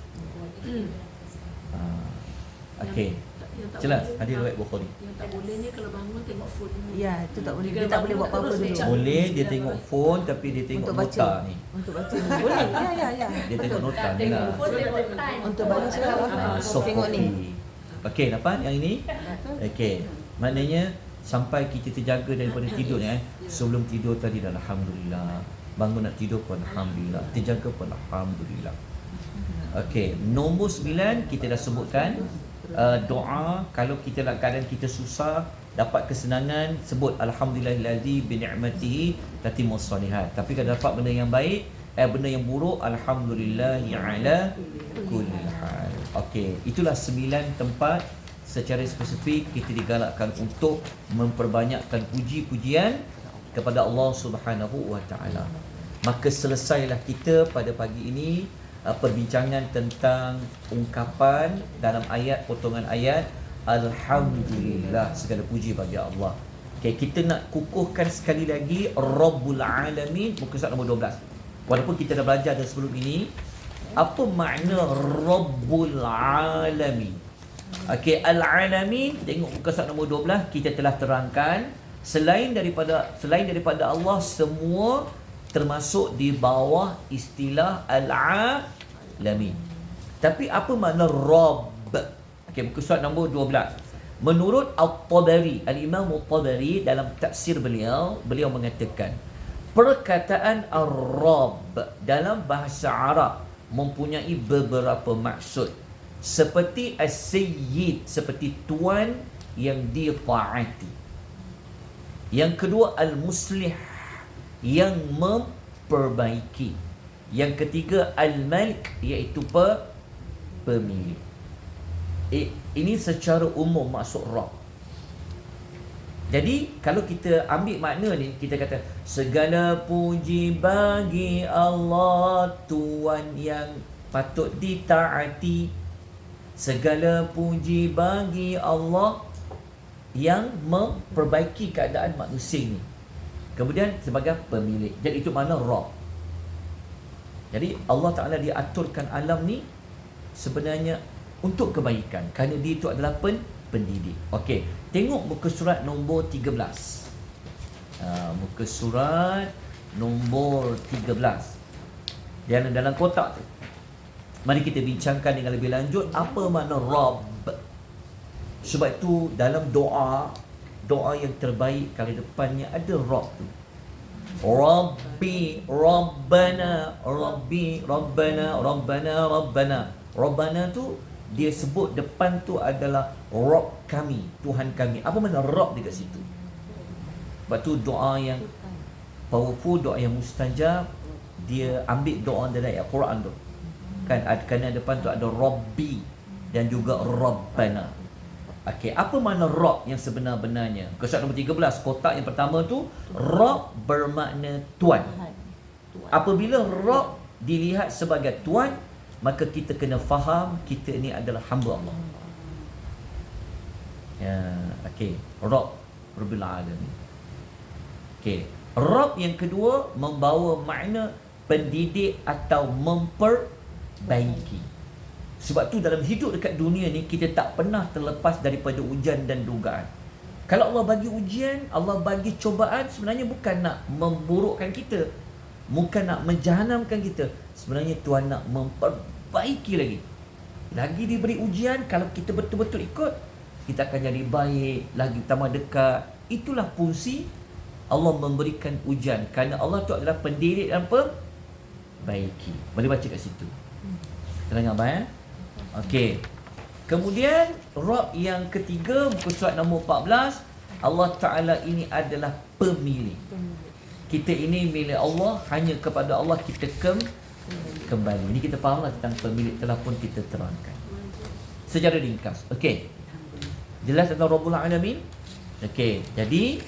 Okey. Jelas, hadis riwayat Bukhari. Yang tak boleh ni kalau bangun tengok phone dulu. Ya, itu tak boleh. Dia tak boleh buat apa-apa dulu. Boleh dia tengok phone, tapi dia tengok Untuk baca. nota ni. Untuk baca ni. Boleh. Ya. Dia tengok nota ni lah. Tengok time. Untuk baca Soft tengok copy. ni. Okey, dapat yang ini? Okey. Maknanya sampai kita terjaga daripada tidur ni. Sebelum tidur tadi dah alhamdulillah, bangun nak tidur pun alhamdulillah, terjaga pun alhamdulillah. Okey, nombor 9 kita dah sebutkan doa kalau kita dalam keadaan kita susah, dapat kesenangan, sebut alhamdulillahillazi bi ni'matihi tatimmus shalihat. Tapi kalau dapat benda yang baik, benda yang buruk, alhamdulillahi ala kulli hal. Okey, itulah 9 tempat secara spesifik kita digalakkan untuk memperbanyakkan puji-pujian kepada Allah Subhanahu wa taala. Maka selesailah kita pada pagi ini perbincangan tentang ungkapan dalam ayat, potongan ayat alhamdulillah, segala puji bagi Allah. Okay, kita nak kukuhkan sekali lagi Rabbul Alamin, muka surat nombor 12. Walaupun kita dah belajar dah sebelum ini, apa makna Rabbul Alamin? Okey, Al-Alamin, tengok muka surat nombor 12, kita telah terangkan selain daripada Allah, semua termasuk di bawah istilah Al-Alamin. Tapi apa makna Rabb? Okey, muka surat nombor 12. Menurut At-Tabari, Al-Imam At-Tabari dalam tafsir beliau mengatakan perkataan Ar-Rabb dalam bahasa Arab mempunyai beberapa maksud. Seperti As-Sayyid, seperti tuan yang ditaati. Yang kedua Al-Muslih, yang memperbaiki. Yang ketiga Al-Malik, iaitu pemilik. Ini secara umum maksud Rabb. Jadi kalau kita ambil makna ni, kita kata segala puji bagi Allah, Tuhan yang patut ditaati. Segala puji bagi Allah yang memperbaiki keadaan manusia ni. Kemudian sebagai pemilik. Jadi itu makna Rabb. Jadi Allah Ta'ala dia aturkan alam ni sebenarnya untuk kebaikan, kerana dia itu adalah pendidik. Okey, tengok muka surat nombor 13. Muka surat nombor 13. Dalam kotak tu, mari kita bincangkan dengan lebih lanjut apa makna Rabb. Sebab itu dalam doa yang terbaik kali depannya ada Rabb tu. Rabbi, Rabbana, Rabbi, Rabbana, Rabbana, Rabbana. Rabbana tu dia sebut depan tu adalah Rabb kami, Tuhan kami. Apa makna Rabb dekat situ? Sebab tu doa yang powerful, doa yang mustajab, dia ambil doa dari Al-Quran tu. Kan kerana depan tu ada Rabbi dan juga Rabbana. Okey, apa makna Rabb yang sebenar-benarnya? Surat nombor 13, kotak yang pertama tu, Rabb bermakna tuan. Apabila Rabb dilihat sebagai tuan, maka kita kena faham kita ni adalah hamba Allah. Ya, okey, Rabb, Rabbil Alamin. Okey, Rabb yang kedua membawa makna pendidik atau memperbaiki. Sebab tu dalam hidup dekat dunia ni, kita tak pernah terlepas daripada ujian dan dugaan. Kalau Allah bagi ujian, Allah bagi cobaan, sebenarnya bukan nak memburukkan kita, bukan nak menjahanamkan kita. Sebenarnya Tuhan nak memperbaiki lagi. Lagi diberi ujian, kalau kita betul-betul ikut, kita akan jadi baik, lagi tambah dekat. Itulah fungsi Allah memberikan ujian, kerana Allah tu adalah pendidik dan perbaiki. Boleh baca kat situ. Tenang abang. Okey. Kemudian Rabb yang ketiga, muka surat nombor 14, Allah Ta'ala ini adalah pemilik. Kita ini milik Allah, hanya kepada Allah kita kembali. Ini kita fahamlah tentang pemilik, telah pun kita terangkan secara ringkas. Okey. Jelas tentang Rabbul Alamin? Okey. Jadi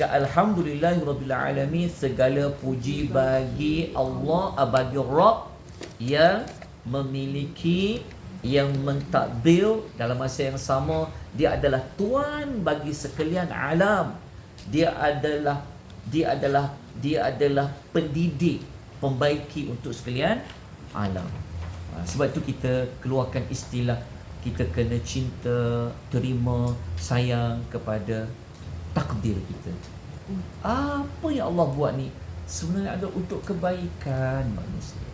alhamdulillahirabbil alamin, segala puji bagi Allah, bagi Rabb yang memiliki, yang mentadbir, dalam masa yang sama dia adalah tuan bagi sekalian alam. Dia adalah pendidik, pembaiki untuk sekalian alam. Sebab itu kita keluarkan istilah kita kena cinta, terima, sayang kepada takdir kita. Apa yang Allah buat ni sebenarnya adalah untuk kebaikan manusia.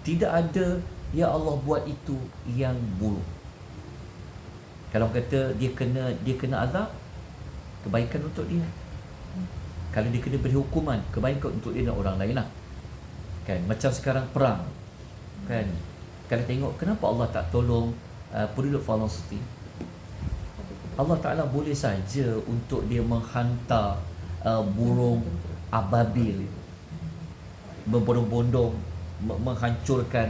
Tidak ada ya Allah buat itu yang buruk. Kalau kata dia kena azab, kebaikan untuk dia. Kalau dia kena beri hukuman, kebaikan untuk dia dan orang lain lah. Kan, macam sekarang perang. Kan, kalau tengok kenapa Allah tak tolong penduduk Palestin. Allah Ta'ala boleh saja untuk dia menghantar burung ababil berbondong-bondong menghancurkan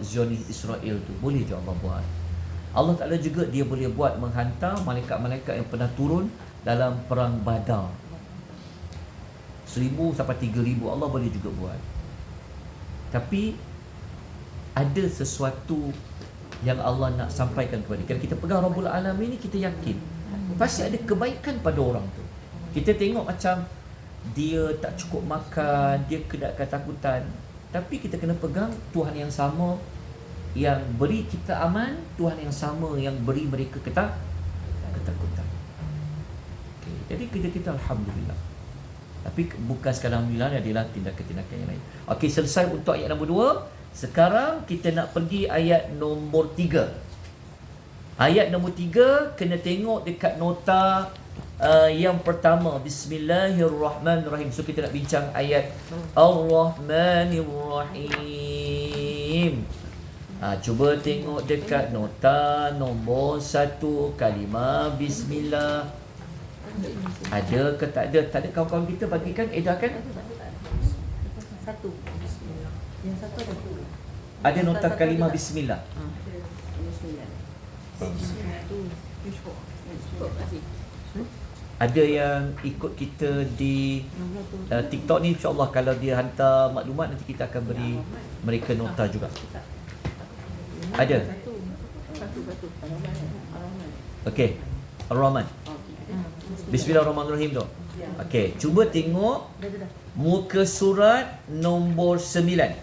Zionis Israel tu. Boleh je Allah buat. Allah Ta'ala juga dia boleh buat menghantar malaikat-malaikat yang pernah turun dalam perang Badar. 1,000 sampai 3,000 Allah boleh juga buat. Tapi ada sesuatu yang Allah nak sampaikan kepada kita. Kalau kita pegang Rabbul Alamin ni, kita yakin pasti ada kebaikan pada orang tu. Kita tengok macam dia tak cukup makan, dia ketakutan, tapi kita kena pegang Tuhan yang sama yang beri kita aman, Tuhan yang sama yang beri mereka ketakutan. Okay. Jadi kita Alhamdulillah. Tapi bukan sekadar Alhamdulillah, adalah tindakan-tindakan yang lain. Okey, selesai untuk ayat nombor 2. Sekarang kita nak pergi ayat nombor 3. Ayat nombor 3 kena tengok dekat nota yang pertama. Bismillahirrahmanirrahim. So kita nak bincang ayat Ar-Rahmanirrahim. Cuba tengok dekat nota nombor 1, kalimah Bismillah. Ada ke tak ada? Tak ada kawan-kawan kita bagikan, edarkan. Satu. Yang satu ada. Ada nota kalimah Bismillah. Ada yang ikut kita di TikTok ni, insyaAllah kalau dia hantar maklumat, nanti kita akan beri mereka nota juga. Ada? Okey, Ar-Rahman. Bismillahirrahmanirrahim tu. Okey, cuba tengok muka surat nombor 9.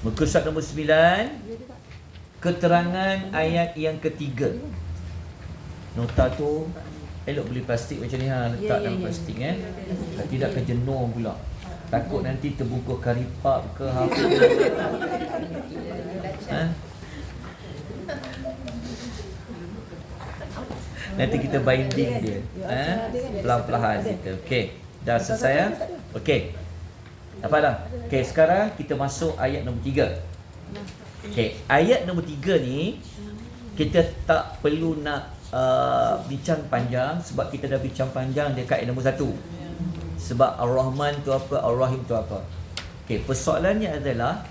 Muka surat nombor 9, keterangan ayat yang ketiga. Nota tu elok beli plastik macam ni, letak dalam plastik tidak kejenuh pula. Takut nanti terbungkus karipap ke apa. Nanti kita binding dia. Pelan-pelan kita. Okey, dah selesai. Okey. Apa dah? Okey, sekarang kita masuk ayat nombor 3. Okey, ayat nombor 3 ni kita tak perlu nak bincang panjang, sebab kita dah bincang panjang dekat ayat nombor 1. Sebab Ar-Rahman tu apa, Ar-Rahim tu apa. Okey, persoalannya adalah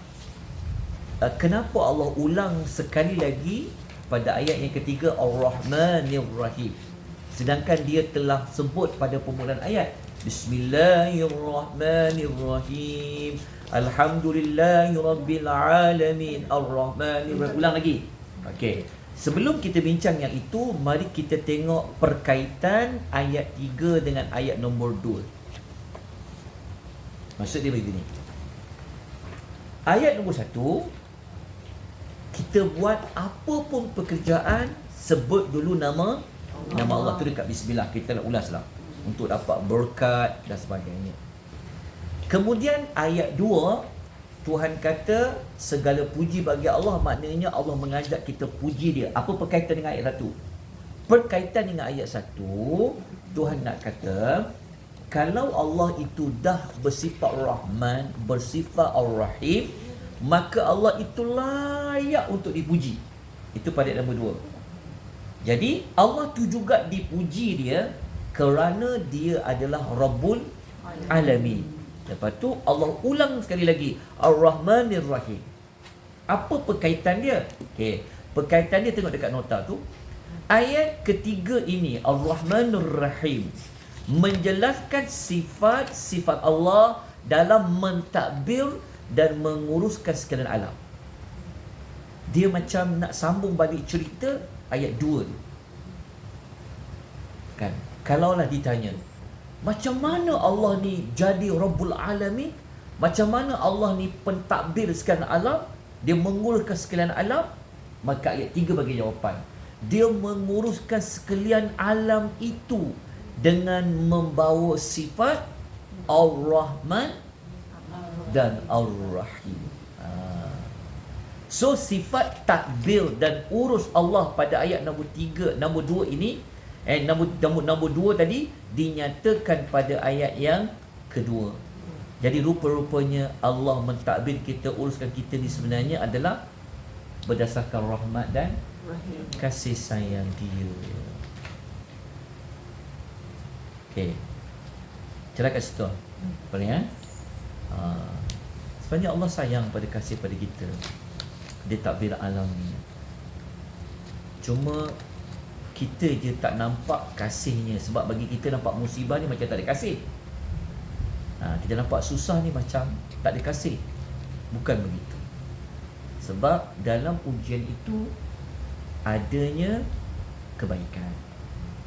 kenapa Allah ulang sekali lagi pada ayat yang ketiga Ar-Rahmanir-Rahim, sedangkan dia telah sebut pada permulaan ayat Bismillahirrahmanirrahim, Alhamdulillahirabbil alamin, Ar-Rahmanir-Rahim. Ulang lagi. Okey, sebelum kita bincang yang itu, mari kita tengok perkaitan ayat 3 dengan ayat nombor 2. Maksud dia begini. Ayat nombor 1, kita buat apa pun pekerjaan, sebut dulu nama Allah tu dekat Bismillah. Kita nak ulas lah untuk dapat berkat dan sebagainya. Kemudian ayat 2, Tuhan kata segala puji bagi Allah, maknanya Allah mengajak kita puji dia. Apa perkaitan dengan ayat 1? Perkaitan dengan ayat 1, Tuhan nak kata kalau Allah itu dah bersifat Rahman, bersifat Ar-Rahim, maka Allah itu layak untuk dipuji. Itu pada ayat nombor 2. Jadi Allah tu juga dipuji dia kerana dia adalah Rabbul Alamin. Lepas tu Allah ulang sekali lagi Ar-Rahmanir-Rahim. Apa perkaitan dia? Okey, perkaitan dia tengok dekat nota tu. Ayat ketiga ini Ar-Rahmanir-Rahim menjelaskan sifat-sifat Allah dalam mentadbir dan menguruskan sekalian alam. Dia macam nak sambung balik cerita ayat 2 tu. Kan? Kalaulah ditanya, macam mana Allah ni jadi Rabbul Alamin? Macam mana Allah ni pentadbir sekalian alam? Dia menguruskan sekalian alam? Maka ayat 3 bagi jawapan. Dia menguruskan sekalian alam itu dengan membawa sifat Ar-Rahman dan Ar-Rahim. So sifat takbir dan urus Allah pada ayat nombor 3, nombor 2 ini, nombor 2 tadi dinyatakan pada ayat yang kedua. Jadi rupa-rupanya Allah mentakbir kita, uruskan kita ni sebenarnya adalah berdasarkan rahmat dan kasih sayang Dia. Okey. Celah kat situ. Boleh ya? Sebenarnya Allah sayang pada kasih pada kita. Dia takbir alam ni. Cuma kita je tak nampak kasihnya. Sebab bagi kita nampak musibah ni macam tak ada kasih. Kita nampak susah ni macam tak ada kasih. Bukan begitu. Sebab dalam ujian itu adanya kebaikan.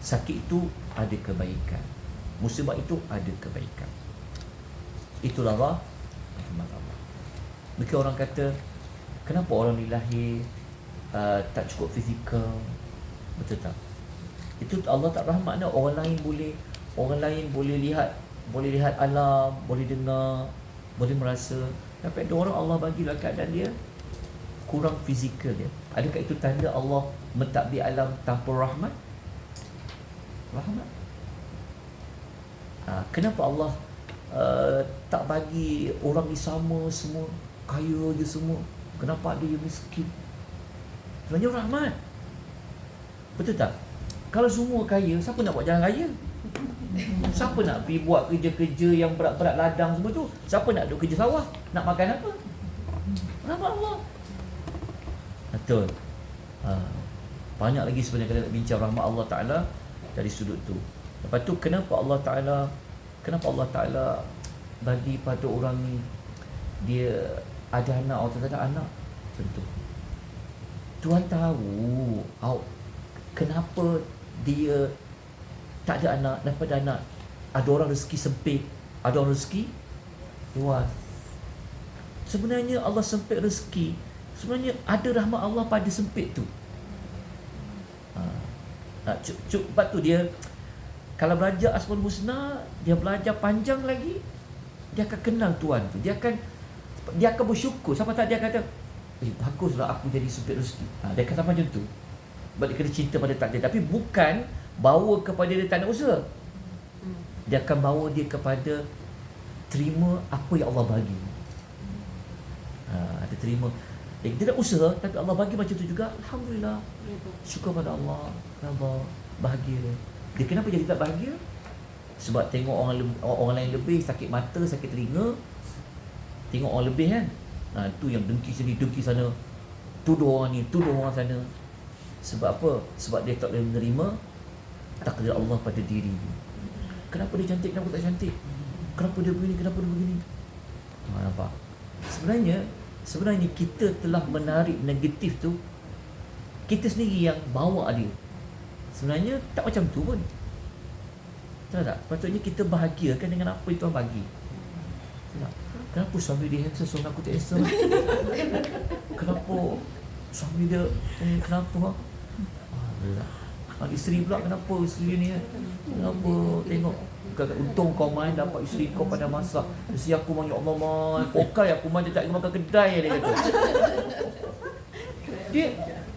Sakit itu ada kebaikan. Musibah itu ada kebaikan. Itulah rahmat Allah. Mungkin orang kata, kenapa orang dilahir tak cukup fizikal? Betul tak? Itu Allah tak rahmat dah. Orang lain boleh lihat alam, boleh dengar, boleh merasa. Tapi ada orang Allah bagilah keadaan dia kurang fizikal dia. Adakah itu tanda Allah mentadbir alam tanpa rahmat? Rahmat. Kenapa Allah tak bagi orang ni sama semua, kaya je semua? Kenapa ada yang miskin? Sebenarnya rahmat. Betul tak? Kalau semua kaya, siapa nak buat jalan raya? Siapa nak pergi buat kerja-kerja yang berat-berat ladang semua tu? Siapa nak duduk kerja sawah? Nak makan apa? Rahmat Allah. Betul. Banyak lagi sebenarnya kita nak bincang rahmat Allah Ta'ala dari sudut tu. Lepas tu kenapa Allah Ta'ala bagi pada orang ni dia ada anak atau tak ada anak? Tentu Tuhan tahu kenapa dia tak ada anak. Daripada anak ada orang rezeki sempit, ada orang rezeki luas. Sebenarnya Allah sempit rezeki, sebenarnya ada rahmat Allah pada sempit tu. Sebab tu dia kalau belajar Asmaul Husna, dia belajar panjang lagi, dia akan kenal Tuhan tu. Dia akan bersyukur. Siapa tak dia kata, baguslah aku jadi sempit rezeki. Dia akan sampai macam tu. Sebab dia kena cinta pada takdir. Tapi bukan bawa kepada dia tak nak usaha. Dia akan bawa dia kepada terima apa yang Allah bagi. Dia terima. Dia tidak usaha, tapi Allah bagi macam tu juga. Alhamdulillah. Syukur pada Allah. Allah bahagia. Dia kenapa jadi tak bahagia? Sebab tengok orang lain lebih, sakit mata, sakit telinga. Tengok orang lebih kan. Tu yang dengki sini, dengki sana. Tuduh orang ni, tuduh orang sana. Sebab apa? Sebab dia tak boleh menerima takdir Allah pada diri. Kenapa dia cantik, kenapa tak cantik? Kenapa dia begini, kenapa dia begini? Nampak? Sebenarnya kita telah menarik negatif tu. Kita sendiri yang bawa dia. Sebenarnya tak macam tu pun. Tahu tak? Patutnya kita bahagiakan dengan apa yang Tuhan bagi. Tak? Kenapa suami dia handsome, suami aku tak handsome? Kenapa suami dia kenapa? Isteri pula kenapa isteri ni? Kenapa? Tengok. Untung kau main dapat isteri kau pada masak. Isteri aku main, ya Allah main. Pokai aku main, dia tak makan kedai dia kata.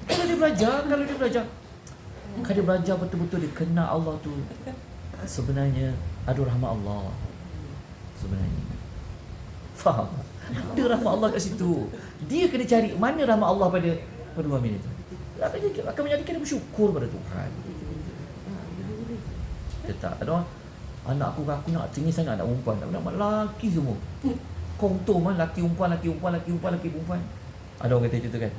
Kalau dia belajar betul-betul dia kenal Allah tu. Sebenarnya ada rahmat Allah. Sebenarnya. Faham? Ada rahmat Allah kat situ. Dia kena cari mana rahmat Allah pada suami dia tu. Akan menjadikan dia bersyukur pada Tuhan. Dia tak ada orang, anak aku nak tinggi sangat anak perempuan. Nak lelaki semua. Kau untung kan lelaki perempuan. Ada orang kata macam tu kan?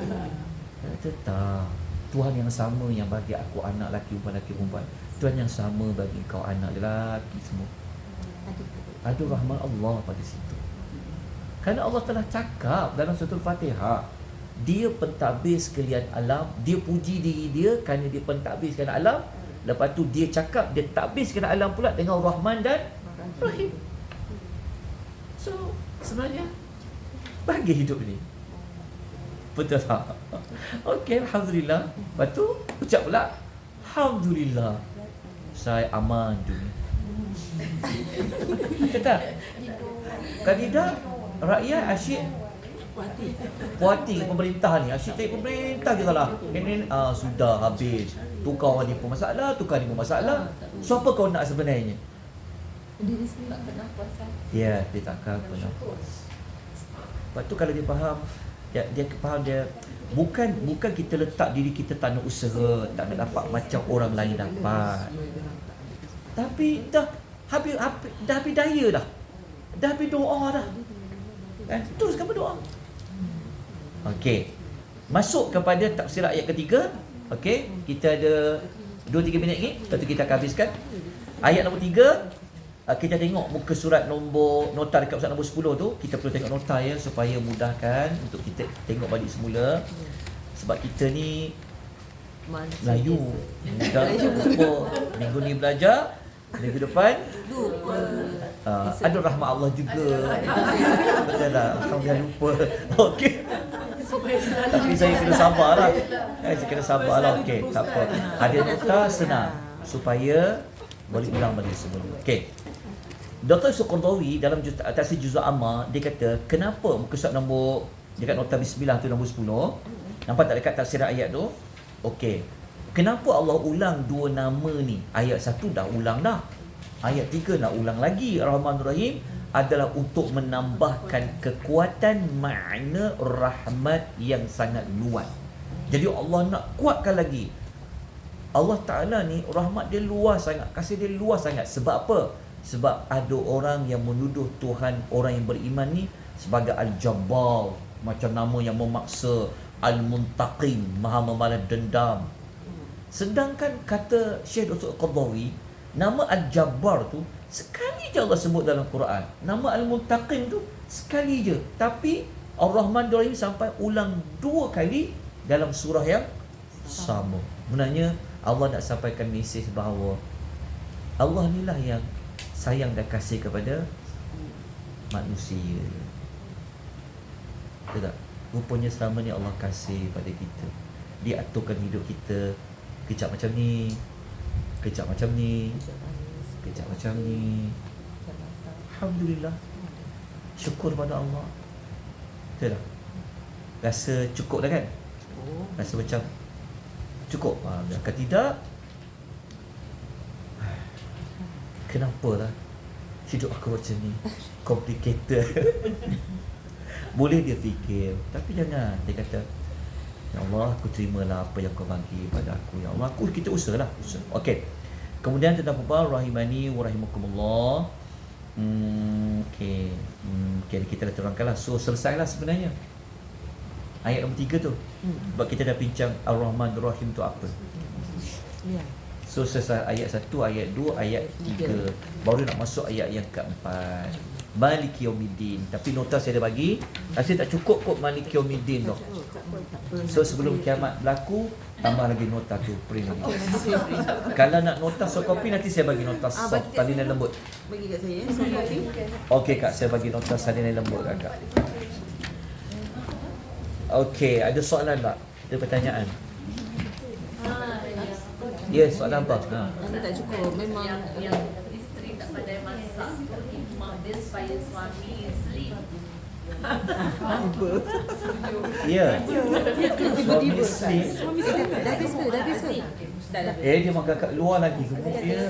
Kata tak. Tuhan yang sama yang bagi aku anak lelaki perempuan. Tuhan yang sama bagi kau anak lelaki semua. Ada rahmat Allah pada situ. Kerana Allah telah cakap dalam surah Al-Fatihah, dia pentadbir sekalian alam. Dia puji diri dia kerana dia pentadbir sekalian alam. Lepas tu dia cakap dia takbir sekalian alam pula dengan Rahman dan Rahim. So sebenarnya bahagia hidup ni. Betul tak? Okey, Alhamdulillah. Lepas tu ucap pula, Alhamdulillah saya aman dunia. Betul tak? Kan tidak rakyat asyik Puas hati pemerintah ni. Asyik cari pemerintah je lah. Sudah habis. Tukar ni pun masalah, tukar ni pun masalah. So apa kau nak sebenarnya? Diri sendiri. Tak pernah puas hati. Ya, dia takkan pernah puas. Lepas tu kalau dia faham, dia faham dia bukan kita letak diri kita tak nak usaha, tak nak dapat macam orang lain dapat. Tapi dah habis daya dah. Dah habis doa dah. Teruskan berdoa. Okey. Masuk kepada tafsir ayat ketiga. Okey, kita ada 2-3 minit lagi, lepas tu kita akan habiskan. Ayat nombor 3, kita tengok muka surat nota dekat surat nombor 10 tu. Kita perlu tengok nota ya supaya mudahkan untuk kita tengok balik semula. Sebab kita ni Melayu. Mudah lupa. Minggu ni belajar, minggu depan ada rahmat Allah juga. Betul tak? Alhamdulillah lupa. Okey. Tapi saya kena sabar lah. Saya kena sabar lah. Okey, tak apa. Ada nota senang supaya boleh ulang balik semula. Okey. Dr. Suqardawi dalam tafsir Juz' Amma, dia kata, kenapa muka surat nombor dekat nota bismillah tu nombor 10. Nampak tak dekat tafsir ayat tu? Okey. Kenapa Allah ulang dua nama ni? Ayat 1 dah ulang dah. Ayat 3 nak ulang lagi. Ar-Rahmanur Rahim adalah untuk menambahkan kekuatan makna rahmat yang sangat luas. Jadi Allah nak kuatkan lagi. Allah Ta'ala ni rahmat dia luas sangat, kasih dia luas sangat. Sebab apa? Sebab ada orang yang menuduh Tuhan, orang yang beriman ni sebagai Al-Jabbar, macam nama yang memaksa, Al-Muntaqim, maha membalas dendam. Sedangkan kata Syekh Dr. Qardawi, nama Al-Jabbar tu sekali je Allah sebut dalam Quran. Nama Al-Muntaqim tu sekali je. Tapi Ar-Rahman Ar-Rahim sampai ulang 2 kali dalam surah yang sama. Sebenarnya Allah nak sampaikan mesej bahawa Allah ni lah yang sayang dan kasih kepada manusia. Betul tak? Rupanya selama ni Allah kasih pada kita. Dia aturkan hidup kita. Kejap macam ni, kejap macam ni, kejap macam ni. Alhamdulillah. Syukur pada Allah. Betul tak? Rasa cukup dah kan? Rasa macam cukup. Kalau tidak, kenapa lah hidup aku macam ni? Complicated. Boleh dia fikir, tapi jangan. Dia kata, ya Allah, aku terimalah apa yang kau bagi pada aku. Ya Allah, kita usahalah. Okey. Kemudian tentang apa? Rahimani wa rahimakumullah. Okey. Kita dah terangkanlah. So, selesailah sebenarnya ayat nombor 3 tu. Sebab kita dah bincang Ar-Rahman Ar-Rahim tu apa. Ya. So, selesai ayat 1, ayat 2, ayat 3. Baru nak masuk ayat yang keempat. Maliki Yaumiddin. Tapi nota saya dah bagi. Rasa tak cukup kot Maliki Yaumiddin tu. So sebelum kiamat berlaku, tambah lagi nota tu, print lagi. Kalau nak nota soft copy, nanti saya bagi nota soft salinan lembut. Bagi kat saya soft copy. Okey kak, saya bagi nota salinan lembut kakak. Okey, ada soalan tak? Ada pertanyaan? Ya, soalan apa? Ini tak cukup. Memang yang isteri tak pandai masak tu, hikmah dia supaya suami sleep. Ya. tiba-tiba. Suami sleep. Dah habis ke? Dah habis ke? Dah. Dia makan kat luar lagi. Gemuk dia.